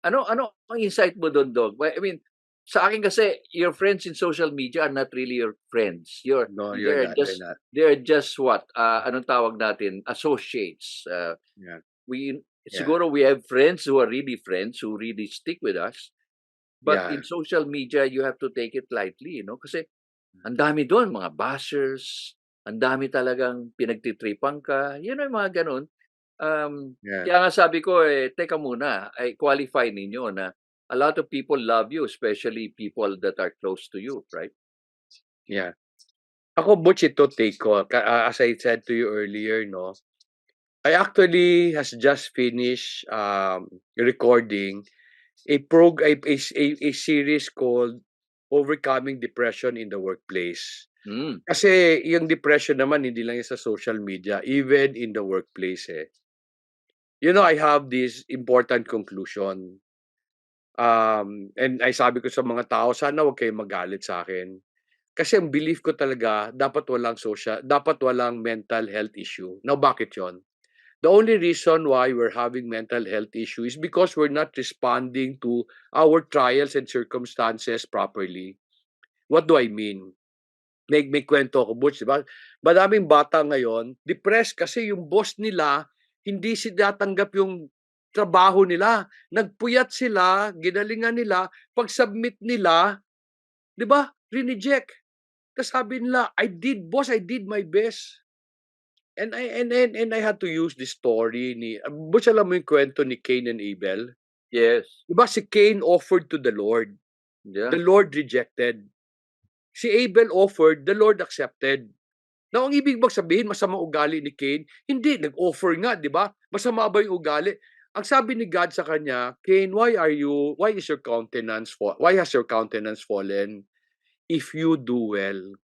Ano ang insight mo doon, Dog? Well, I mean, sa akin kasi your friends in social media are not really your friends. No, you're They're not. You're just not. they're just what? Anong tawag natin? Associates. Yeah, We yeah, siguro we have friends who are really friends who really stick with us. But yeah. in social media, you have to take it lightly, kasi ang dami doon, mga bashers, ang dami talagang pinagtitripan ka, yung mga ganun. Yeah, Kaya nga sabi ko, teka muna, ay qualify ninyo na a lot of people love you, especially people that are close to you, right? yeah. Ako, Butch, ito take ko. As I said to you earlier, no, I actually has just finished recording a series called Overcoming Depression in the Workplace. Mm. Kasi yung depression naman hindi lang yan sa social media, even in the workplace eh. I have this important conclusion. And ay sabi ko sa mga tao, sana wag kayong magalit sa akin. Kasi ang belief ko talaga, dapat walang mental health issue. Now, bakit yon? The only reason why we're having mental health issues is because we're not responding to our trials and circumstances properly. What do I mean? May kwento ako, Butch, di ba? Maraming bata ngayon, depressed kasi yung boss nila, hindi sinatanggap yung trabaho nila. Nagpuyat sila, ginalingan nila, pag-submit nila, di ba? Rineject. Tapos sabi nila, boss, I did my best. And I had to use this story ni, Butch, alam mo yung kwento ni Cain and Abel? Yes. Di ba si Cain offered to the Lord. Yeah. The Lord rejected. Si Abel offered, the Lord accepted. Now, ang ibig bang sabihin, masama ugali ni Cain? Hindi, nag-offer nga, di ba? Masama ba yung ugali? Ang sabi ni God sa kanya, Cain, why has your countenance fallen? If you do well,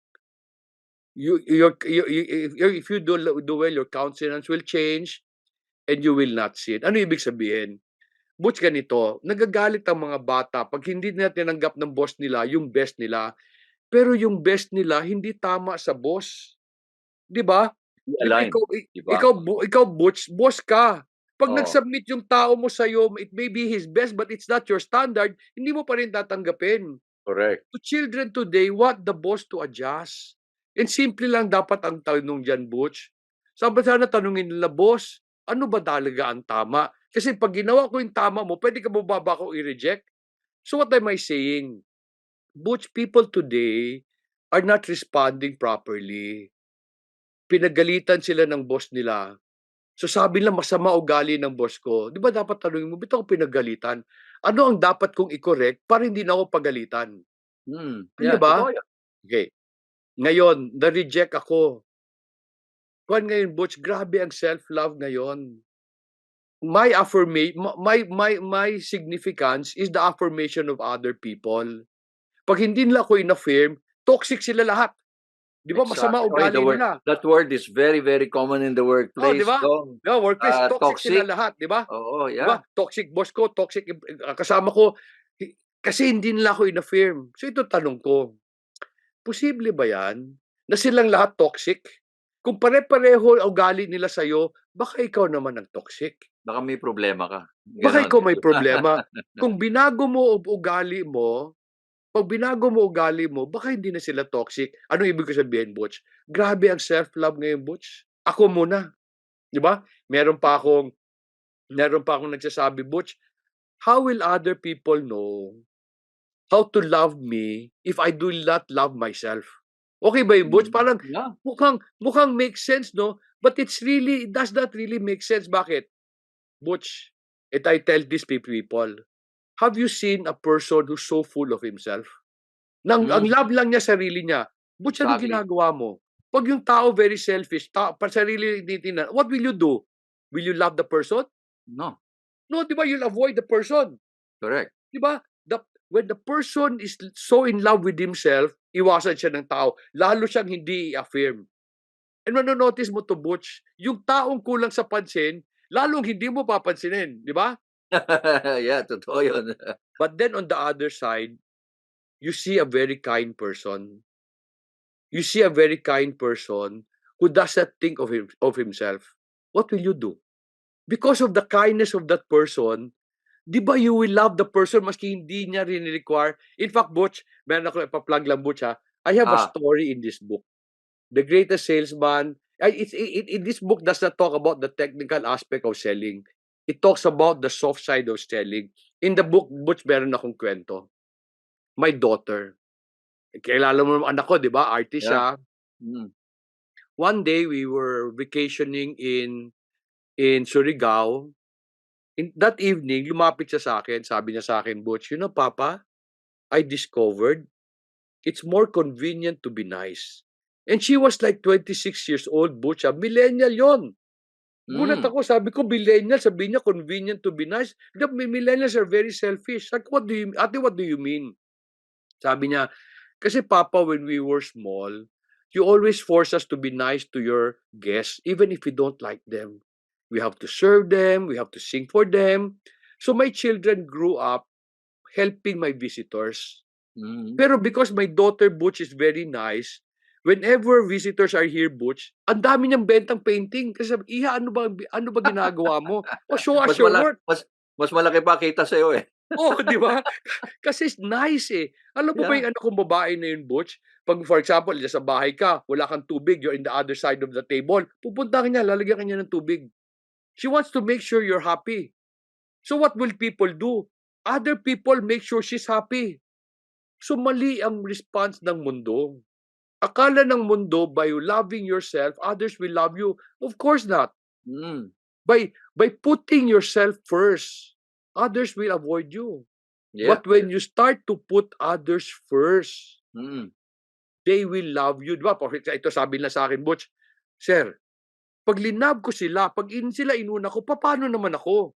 if you do well, your countenance will change and you will not sin. Ano ibig sabihin? Butch, ganito, nagagalit ang mga bata pag hindi nila tinanggap ng boss nila yung best nila. Pero yung best nila hindi tama sa boss. 'Di ba? Di ba Align. Diba? ikaw Butch, boss ka. Pag Oo. nag-submit yung tao mo sa iyo, it may be his best but it's not your standard, hindi mo pa rin tatanggapin. Correct. To children today, what the boss to adjust? And simple lang dapat ang tanong diyan, Butch. Sabi sana tanungin nila, boss, ano ba talaga ang tama? Kasi pag ginawa ko yung tama mo, pwede ka ba ako i-reject? So what am I saying? Butch, people today are not responding properly. Pinagalitan sila ng boss nila. So sabi nila, masama ugali ng boss ko. Di ba dapat tanungin mo, ba't ako pinagalitan? Ano ang dapat kong i-correct para hindi na ako pagalitan? Di ba? Totoo yan. Okay. Ngayon, na-reject ako. Kuwan ngayon, Butch, grabe ang self-love ngayon. My significance is the affirmation of other people. Pag hindi nila ako in-affirm, toxic sila lahat. Di ba? Masama Exactly. ugali nila. That word is very, very common in the workplace. di ba? Dong. No, workplace, toxic sila Toxic. lahat, di ba? Oo, Di ba? yeah. Toxic boss ko, toxic kasama ko. Kasi hindi nila ako in-affirm. So ito tanong ko, posible ba yan na silang lahat toxic? Kung pare-pareho ugali nila sa'yo, baka ikaw naman ang toxic. Baka may problema ka. Baka Ganon. ikaw may problema. Kung binago mo ugali mo, pag binago mo ugali mo, baka hindi na sila toxic. Ano ibig ko sabihin, Butch? Grabe ang self-love ngayon, Butch. Ako muna. Di ba? Meron pa akong nagsasabi, Butch, how will other people know how to love me if I do not love myself? Okay ba yung Butch? Parang Yeah. mukhang make sense, no? But it does not really make sense. Bakit? Butch, I tell these people, have you seen a person who's so full of himself? Ang love lang niya sarili niya. Butch, ano Exactly. ginagawa mo? Pag yung tao very selfish, sarili tinitingnan, what will you do? Will you love the person? No. No, di ba? You'll avoid the person. Correct. Di ba? When the person is so in love with himself, iwasan siya ng tao. Lalo siyang hindi i-affirm. And manonotice mo to, Butch, yung taong kulang sa pansin, lalong hindi mo papansinin. Di ba? Yeah, totoo yun. But then on the other side, you see a very kind person. You see a very kind person who does not think of himself. What will you do? Because of the kindness of that person, di ba you will love the person maski hindi niya rin-require. In fact, Butch, meron ako ipa-plug lang, Butch, ha? I have a story in this book. The Greatest Salesman. This book does not talk about the technical aspect of selling. It talks about the soft side of selling. In the book, Butch, meron akong kwento. My daughter. Kilala mo naman anak ko, di ba? Artist siya. One day, we were vacationing in Surigao. In that evening, lumapit siya sa akin. Sabi niya sa akin, Butch, you know, Papa, I discovered it's more convenient to be nice. And she was like 26 years old, Butch. Millennial yon. Gulat ako, sabi ko, millennial, sabi niya, convenient to be nice. The millennials are very selfish. Like, what do you mean? Sabi niya, kasi Papa, when we were small, you always force us to be nice to your guests, even if we don't like them. We have to serve them, we have to sing for them. So my children grew up helping my visitors. Pero because my daughter Butch is very nice, whenever visitors are here, Butch, ang dami niyang bentang painting. Kasi sabi, Iha, ano ba ginagawa mo? O, show us Mas your mala work. mas malaki pa kita sa'yo, eh. Oh, di ba? Kasi it's nice eh. Alam mo ba Yeah. yung ano kong babae na yun, Butch? Pag for example, sa bahay ka, wala kang tubig, you're in the other side of the table, pupunta ka niya, lalagyan ka niya ng tubig. She wants to make sure you're happy. So what will people do? Other people make sure she's happy. So mali ang response ng mundo. Akala ng mundo, by loving yourself, others will love you. Of course not. Mm. By putting yourself first, others will avoid you. Yeah. But when you start to put others first, Mm. they will love you. Di ba? Ito sabi na sa akin, Butch, Sir, pag linab ko sila, pag sila inuna ko, paano naman ako?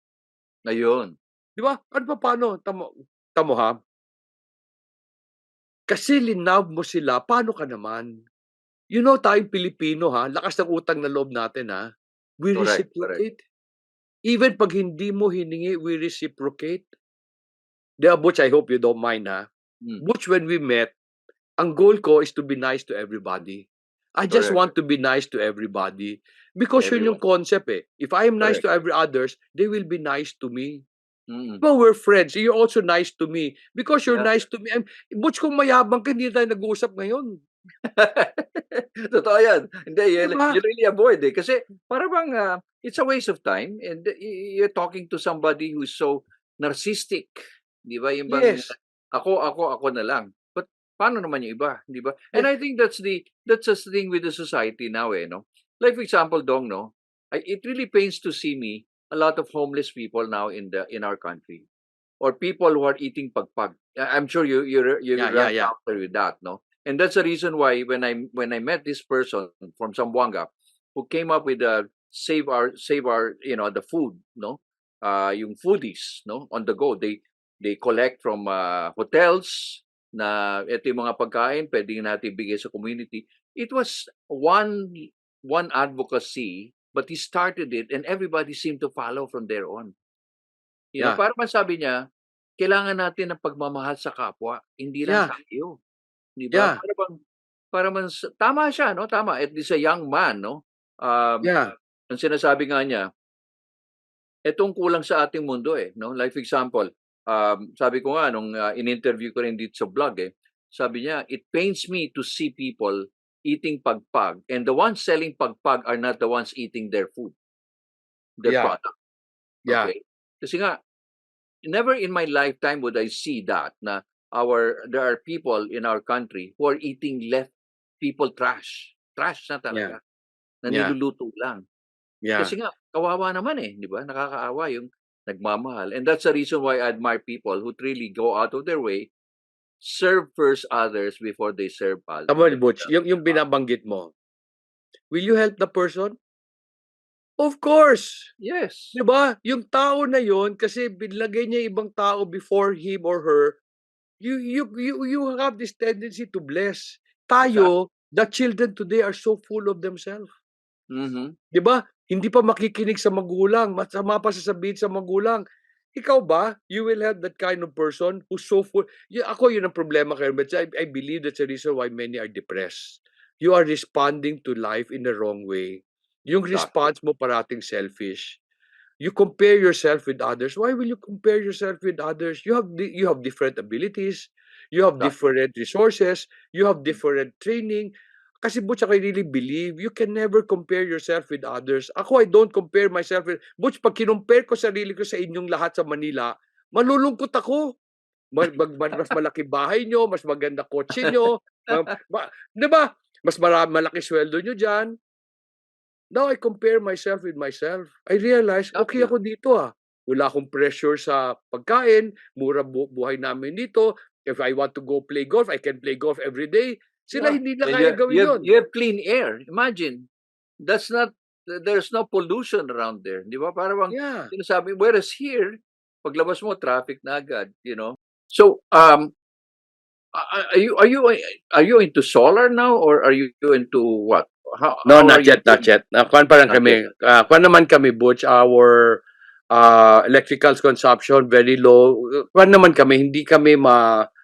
Ayun. Di ba? Ano pa paano? Tamo ha? Kasi linab mo sila, paano ka naman? You know, tayong Pilipino ha, lakas ng utang na loob natin ha. We Correct, reciprocate. Even pag hindi mo hiningi, we reciprocate. Di ba, Butch, I hope you don't mind ha. Mm. Butch, when we met, ang goal ko is to be nice to everybody. I just Correct. want to be nice to everybody. Because yun yung concept eh. If I am nice to every others, they will be nice to me. Mm. But we're friends. You're also nice to me. Because you're Yeah. nice to me. Butch, kung mayabang ka, hindi tayo nag-uusap ngayon. Totoo yan. Hindi, Diba? you really avoid eh. Kasi para bang it's a waste of time and you're talking to somebody who's so narcissistic. Di ba? Yung bang, Yes. ako na lang. But paano naman yung iba? Di ba? And I think that's the thing with the society now eh. No? Like for example, Dong, no? It really pains to see me a lot of homeless people now in our country. Or people who are eating pagpag. I'm sure you're Yeah. after with that, no? And that's the reason why when I met this person from Zamboanga who came up with save our the food, no? Yung foodies, no? On the go. They collect from hotels na ito yung mga pagkain pwede natin ibigay sa community. It was one advocacy, but he started it and everybody seemed to follow from there on. You know, Yeah. para masabi niya, kailangan natin ng pagmamahal sa kapwa, hindi lang Yeah. tayo. Di Yeah. ba? Tama siya, no? Tama. At least a young man, no? Yeah. Ang sinasabi nga niya, etong kulang sa ating mundo eh, no? Like for example, sabi ko nga nung in-interview ko rin dito sa vlog eh, sabi niya, it pains me to see people eating pagpag and the ones selling pagpag are not the ones eating their food, their Yeah. product. Yeah. Okay? Kasi nga, never in my lifetime would I see that na there are people in our country who are eating left people trash na talaga, na Yeah. niluluto lang. Yeah. Kasi nga, kawawa naman eh, di ba? Nakakaawa yung nagmamahal. And that's the reason why I admire people who really go out of their way, serve first others before they serve others. Tama, Butch, yung binabanggit mo, will you help the person? Of course. Yes. Di ba? Yung tao na yon kasi binlagay niya ibang tao before him or her, you have this tendency to bless. Tayo, the children today are so full of themselves. Mhm. Di ba? Hindi pa makikinig sa magulang, masama pa sasabihin sa magulang. Ikaw ba, you will have that kind of person who's so full. Ako, yun ang problema kayo. But I believe that's the reason why many are depressed. You are responding to life in the wrong way. Yung response mo parating selfish. You compare yourself with others. Why will you compare yourself with others? You have different abilities. You have different resources. You have different training. Kasi Butch, I really believe you can never compare yourself with others. Ako, I don't compare myself with... Butch, pag kinumpare ko sarili ko sa inyong lahat sa Manila, malulungkot ako. Mas malaki bahay nyo, mas maganda kotse nyo. Di ba? Mas malaki sweldo nyo dyan. Now, I compare myself with myself. I realize, okay ako dito ah. Wala akong pressure sa pagkain. Mura buhay namin dito. If I want to go play golf, I can play golf every day. Sila hindi na kaya gawin yun. You have clean air. Imagine. There's no pollution around there. Di ba? Para bang sinasabi, whereas here, paglabas mo, traffic na agad, you know. So, are you into solar now or are you into what? No, not yet. Kwan pa lang kami. Kwan naman kami, Butch, our electrical consumption very low. Kwan naman kami, hindi kami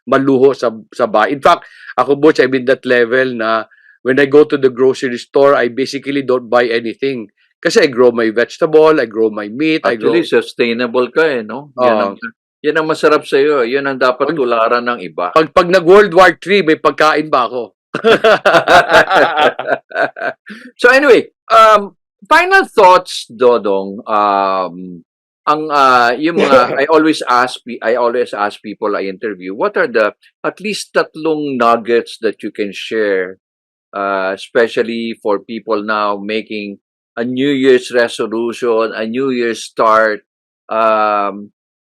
maluho sa bahay. In fact, ako, Butch, I'm in that level na when I go to the grocery store, I basically don't buy anything. Kasi I grow my vegetable, I grow my meat, I grow... Actually, sustainable ka eh, no? Oo. Yan ang masarap sa iyo. Yan ang dapat Pag- tularan ng iba. Pag nag-World War III, may pagkain ba ako? So anyway, final thoughts, Dodong. Yung mga I always ask people I interview, what are the at least tatlong nuggets that you can share, especially for people now making a New Year's resolution, a New Year's start.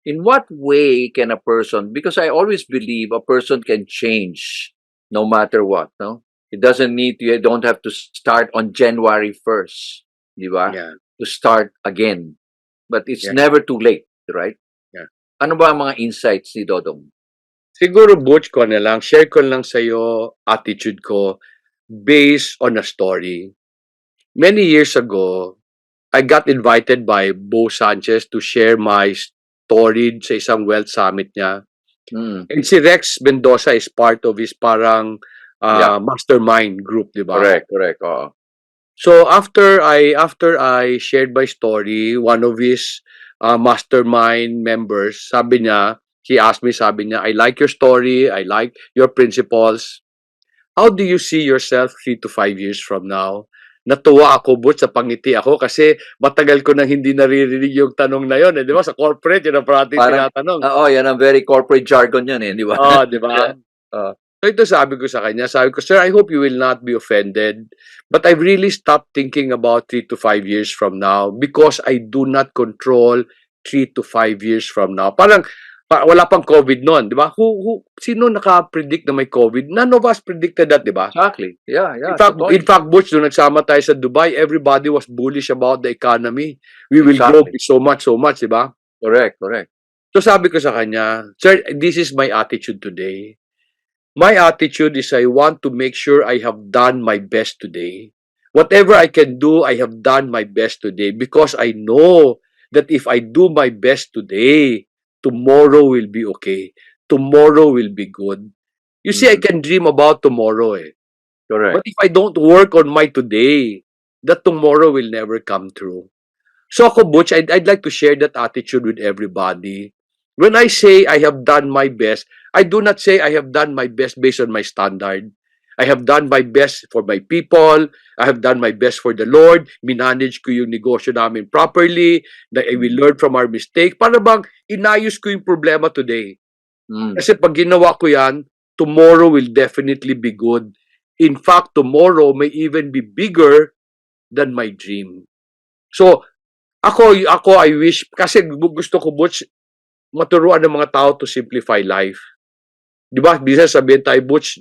In what way can a person? Because I always believe a person can change no matter what. No, it doesn't need. You don't have to start on January 1st, di ba? Yeah. To start again. But it's Yeah. never too late, right? Yeah. Ano ba ang mga insights ni Dodong? Siguro, Butch, ko na lang, share ko lang sa'yo attitude ko based on a story. Many years ago, I got invited by Bo Sanchez to share my story sa isang wealth summit niya. Mm, And si Rex Mendoza is part of his parang Yeah. mastermind group, di ba? correct. Oo. So after I shared my story, one of his mastermind members, he asked me, sabi niya, I like your story, I like your principles. How do you see yourself 3 to 5 years from now? Natuwa ako, Butch, sa pangiti ako kasi matagal ko nang hindi naririnig yung tanong na yon, eh, di ba? Sa corporate, yun ang parating Parang- tinatanong. Oo, yan ang very corporate jargon yan eh, di ba? Oh, di ba? Yeah. So ito sabi ko sa kanya, sir, I hope you will not be offended, but I've really stopped thinking about 3 to 5 years from now because I do not control 3 to 5 years from now. Parang wala pang COVID noon, di ba? Sino naka-predict na may COVID? None of us predicted that, di ba? Exactly. Yeah. In fact, Butch, nung nagsama tayo sa Dubai, everybody was bullish about the economy. We will Exactly. grow so much, di ba? Correct. So sabi ko sa kanya, sir, this is my attitude today. My attitude is I want to make sure I have done my best today. Whatever I can do, I have done my best today because I know that if I do my best today, tomorrow will be okay. Tomorrow will be good. You see, I can dream about tomorrow, eh. Correct. But if I don't work on my today, that tomorrow will never come true. So ako, Butch, I'd like to share that attitude with everybody. When I say I have done my best, I do not say I have done my best based on my standard. I have done my best for my people. I have done my best for the Lord. Minanage ko yung negosyo namin properly. That I will learn from our mistake. Para bang inayos ko yung problema today. Mm. Kasi pag ginawa ko yan, tomorrow will definitely be good. In fact, tomorrow may even be bigger than my dream. So, ako I wish, kasi gusto ko, Butch, maturuan ng mga tao to simplify life. Di ba? Bisa sabihin tayo, Butch,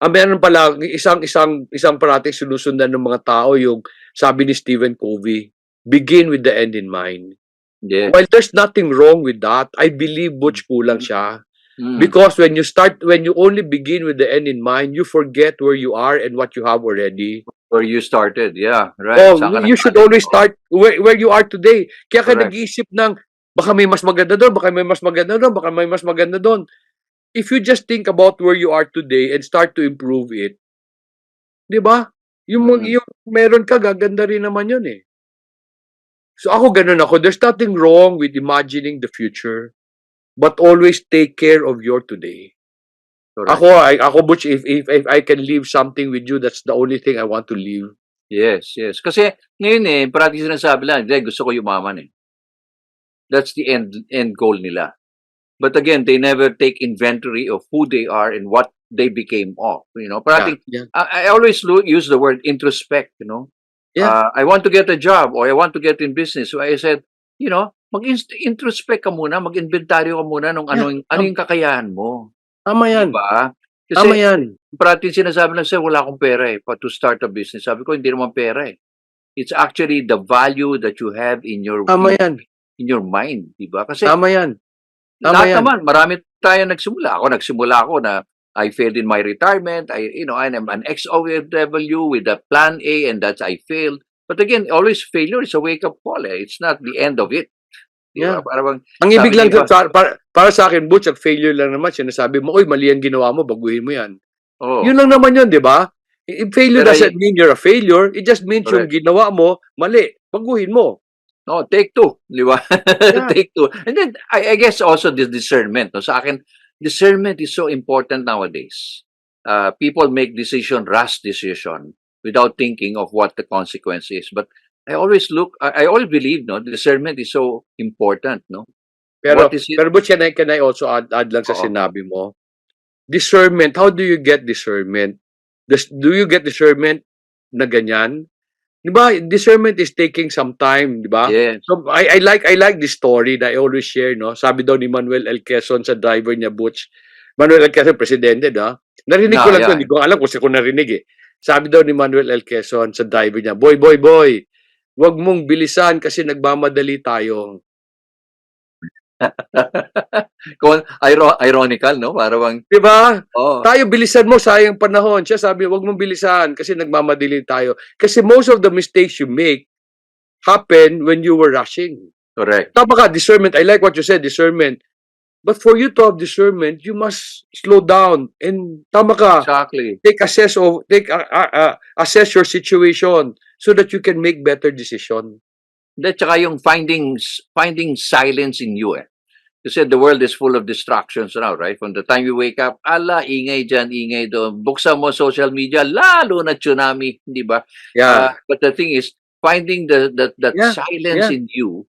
meron pala, isang parating sinusundan ng mga tao, yung sabi ni Stephen Covey, begin with the end in mind. Yes. While there's nothing wrong with that, I believe, Butch, kulang siya. Mm. Because when you only begin with the end in mind, you forget where you are and what you have already. Where you started. Yeah. Right. Oh, Saan ka you should nag-start? always start where you are today. Kaya ka Correct. nag-iisip ng, baka may mas maganda doon, baka may mas maganda doon, baka may mas maganda doon. If you just think about where you are today and start to improve it, di ba? Yung meron ka, gaganda rin naman yun eh. So ako ganun ako. There's nothing wrong with imagining the future, but always take care of your today. Correct. Ako, Butch, if I can leave something with you, that's the only thing I want to leave. Yes. Kasi ngayon eh, parati sinasabi lang, gusto ko yumaman eh. That's the end goal nila. But again, they never take inventory of who they are and what they became of. You know, parati, Yeah. I always use the word introspect, you know. Yeah. I want to get a job or I want to get in business. So I said, you know, mag-introspect ka muna, mag-inventaryo ka muna nung ano yung kakayahan mo. Tama yan. Diba? Tama Kasi yan. parati sinasabi lang sa'yo, wala akong pera eh, to start a business. Sabi ko, hindi naman pera eh. It's actually the value that you have in your Tama yan. in your mind, diba? Kasi Tama yan. Tama lahat yan. naman, marami tayo nagsimula. Nagsimula ako na I failed in my retirement. I'm an ex-OFW with a plan A and that's I failed. But again, always failure is a wake-up call eh. It's not the end of it. Diba? Yeah. Parang, Ang ibig sabi lang ni Pastor- para sa akin, Butch, at failure lang naman, sinasabi mo, oy, mali ang ginawa mo, baguhin mo yan. Oo. Yun lang naman yun, di ba? Failure Pero doesn't mean you're a failure. It just means yung correct. ginawa mo, mali. Baguhin mo. No, take two, di ba? Yeah. Take two. And then, I guess also the discernment. No? Sa akin, discernment is so important nowadays. People make rash decision, without thinking of what the consequence is. But I always believe, no, discernment is so important, no? Pero, What is it? pero but can I also add lang sa Oo. sinabi mo? Discernment, how do you get discernment? Do you get discernment na ganyan? Di ba? Discernment is taking some time, di ba? Yes. So I like this story that I always share, no? Sabi daw ni Manuel L. Quezon sa driver niya, Butch. Manuel L. Quezon, presidente, no? Narinig ko lang to, Yeah. hindi ko alam kung saan ko narinig eh. Sabi daw ni Manuel L. Quezon sa driver niya, boy, wag mong bilisan kasi nagmamadali tayo. Ironical, no? Para bang, Di ba? oh, Tayo, bilisan mo, sayang panahon. Siya sabi, wag mong bilisan kasi nagmamadali tayo. Kasi most of the mistakes you make happen when you were rushing. correct. Tama ka, discernment. I like what you said, discernment. But for you to have discernment, you must slow down. And tama ka, Exactly. assess your situation so that you can make better decision. Then, tsaka yung finding silence in you, eh. Kasi the world is full of distractions now, right? From the time you wake up, ingay dyan, ingay doon. Buksan mo social media, lalo na tsunami, di ba? Yeah. But the thing is, finding that Yeah, silence yeah. in you.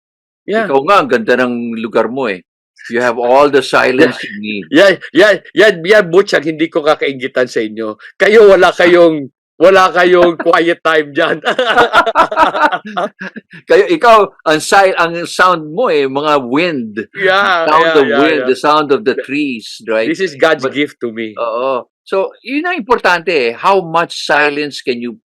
Yeah. Ikaw nga, ang ganda ng lugar mo, eh. You have all the silence you need. Yeah, Butch, ang hindi ko kakaingitan sa inyo. Kayo, wala kayong quiet time dyan. Ikaw, ang sound mo, eh, mga wind. Yeah, Sound of wind, yeah. the sound of the trees, right? This is God's But- gift to me. Oo. So, yun ang importante, eh. How much silence can you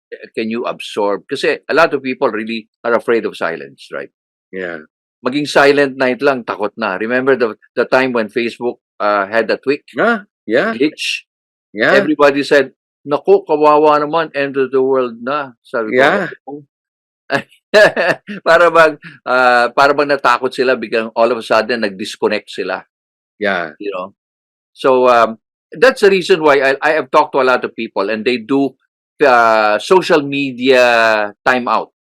absorb? Kasi a lot of people really are afraid of silence, right? Yeah. Maging silent night lang, takot na. Remember the time when Facebook had a tweak, Yeah. glitch? Yeah. Everybody said, naku, kawawa naman, end of the world na. Sabi ko, Yeah. para bang natakot sila, biglang all of a sudden nag-disconnect sila, Yeah. you know. So that's the reason why I have talked to a lot of people and they do social media timeout.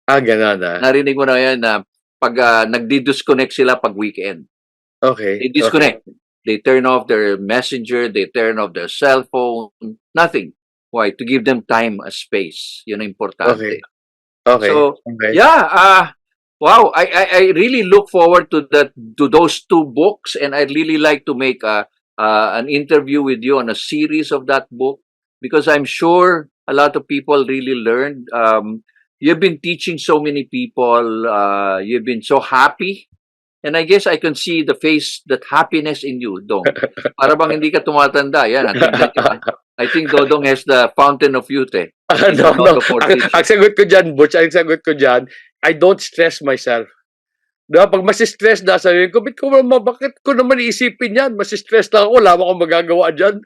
Ganun ah. Narinig mo na yan na pag nagdi-disconnect sila pag weekend. Okay. They disconnect. They turn off their messenger, they turn off their cell phone, nothing. Why? To give them time, a space. Yun ang importante. Okay. So, Okay. yeah, wow, I really look forward to those two books, and I'd really like to make an interview with you on a series of that book, because I'm sure a lot of people really learned. You've been teaching so many people. You've been so happy. And I guess I can see that happiness in you, Dong. Para bang hindi ka tumatanda. Yan, tingnan nyo. I think Dodong has the fountain of youth, eh. No. Ang Ang sagot ko dyan, Butch, I don't stress myself. Diba? Pag masistress na, sabihin ko, bakit ko naman iisipin yan? Masistress lang ako, wala akong magagawa dyan.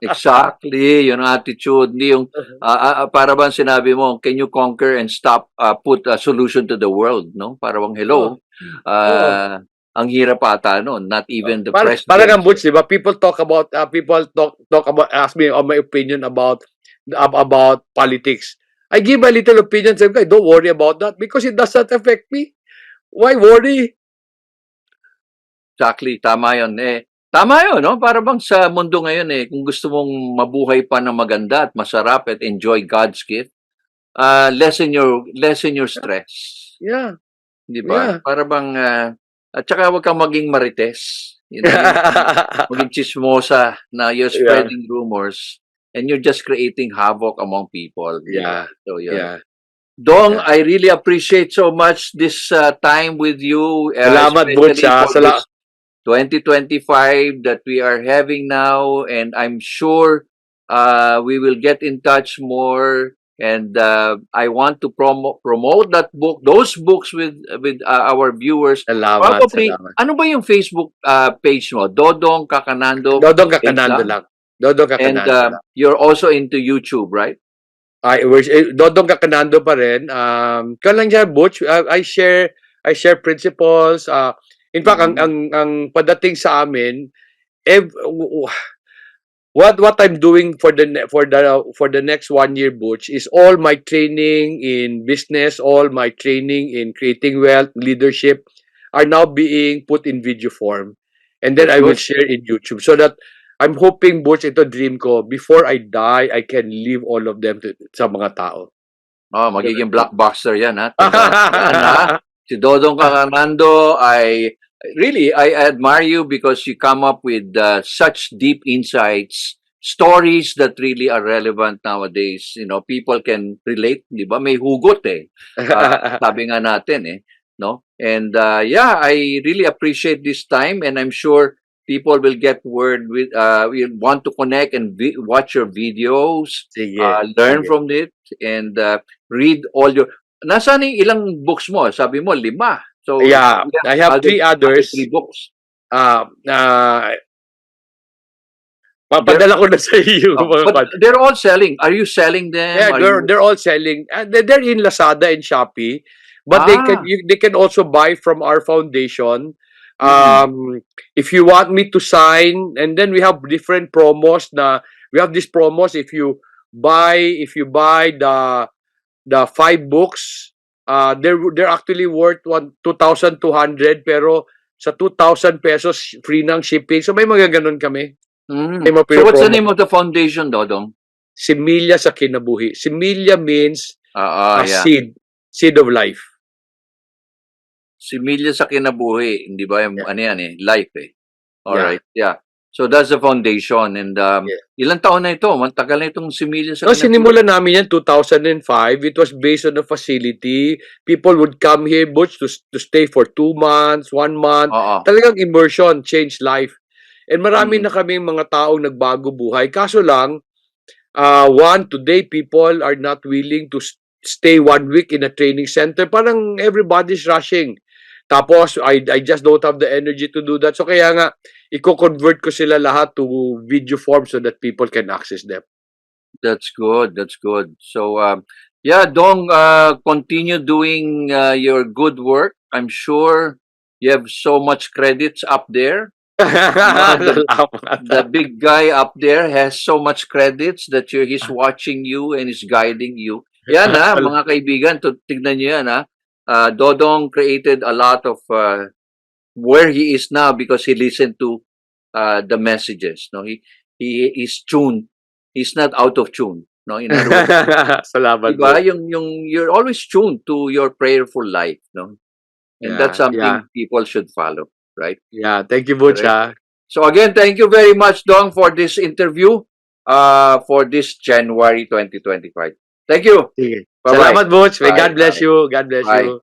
Exactly, yun ang attitude. Hindi yung, para bang sinabi mo, can you conquer and stop, put a solution to the world, no? Para bang, hello, ang hirap ata, no? Not even the president. Parang ang Butch, diba? People talk about, ask me my opinion about politics. I give my little opinion, sabi ko, don't worry about that because it does not affect me. Why worry? Exactly, tama yun. Tama yun, no? Para bang sa mundo ngayon, kung gusto mong mabuhay pa ng maganda at masarap at enjoy God's gift, lessen your stress. Yeah. Di ba? Yeah. Para bang, at saka huwag kang maging marites. You know, maging chismosa na you're spreading rumors and you're just creating havoc among people. Yeah. So, yun. Yeah. Dong, I really appreciate so much this time with you. Salamat, Butch. especially for this 2025 that we are having now, and I'm sure we will get in touch more. And I want to promote those books with our viewers. Salamat. Probably, ano ba yung Facebook page mo? Dodong Kakanando. Dodong Kakanando lang. Dodong Kakanando And lang. you're also into YouTube, right? Dodong Kakanando pa rin. Kaya lang dyan, Butch, I share principles. In fact, ang padating sa amin, what I'm doing for the next 1 year, Butch, is all my training in business, all my training in creating wealth, leadership, are now being put in video form, and then That's I will good. share in YouTube, so that I'm hoping, Butch, ito dream ko, before I die, I can leave all of them sa mga tao. Oh, magiging blockbuster yan, ha? Tandaan ha? Si Dodong Kakarando, I admire you because you come up with such deep insights, stories that really are relevant nowadays. You know, people can relate, di ba? May hugot eh. Sabi nga natin eh, no? And yeah, I really appreciate this time, and I'm sure people will get word with will want to connect and watch your videos, Sige. learn Sige. from it, and read all your. Nasaan yung ilang books mo? Sabi mo 5. So Yeah, I have 3 others. 3 books. Papadala ko na sa iyo. But they're all selling. Are you selling them? Yeah, Are they're all selling. They're in Lazada and Shopee, but they can also buy from our foundation. If you want me to sign, and then we have different promos. We have these promos if you buy the 5 books. They're actually worth 2,200, pero sa 2,000 pesos free ng shipping. So may mga ganun kami. May mga So what's the promo. name of the foundation, Dodong? Similya sa Kinabuhi. Similya means Yeah. seed of life. Similya sa Kinabuhi, hindi ba? Yeah. Ano yan eh? Life eh. All Yeah. right. Yeah. So that's the foundation. And Yeah. ilang taon na ito? Matagal na itong Similya sa No, sinimulan namin yan 2005. It was based on a facility. People would come here, Butch, to stay for 2 months, 1 month. Oo. Talagang immersion, change life. And marami Mm. na kaming mga taong nagbago buhay. Kaso lang, today people are not willing to stay 1 week in a training center. Parang everybody's rushing. Tapos, I just don't have the energy to do that. So, kaya nga, i-convert ko sila lahat to video form so that people can access them. That's good. That's good. So, yeah, Dong, continue doing your good work. I'm sure you have so much credits up there. The big guy up there has so much credits that he's watching you and is guiding you. Yan mga kaibigan, tignan niyo yan Dodong created a lot of where he is now because he listened to the messages. No, he is tuned. He's not out of tune. No, in other words, Salamat. diba? Yung you're always tuned to your prayerful life. No, and that's something people should follow. Right? Yeah, thank you, Butch. So again, thank you very much, Dong, for this interview for this January 2025. Thank you. Sige. Bye-bye. Salamat, Butch. May Bye. God bless Bye. you. God bless Bye. you.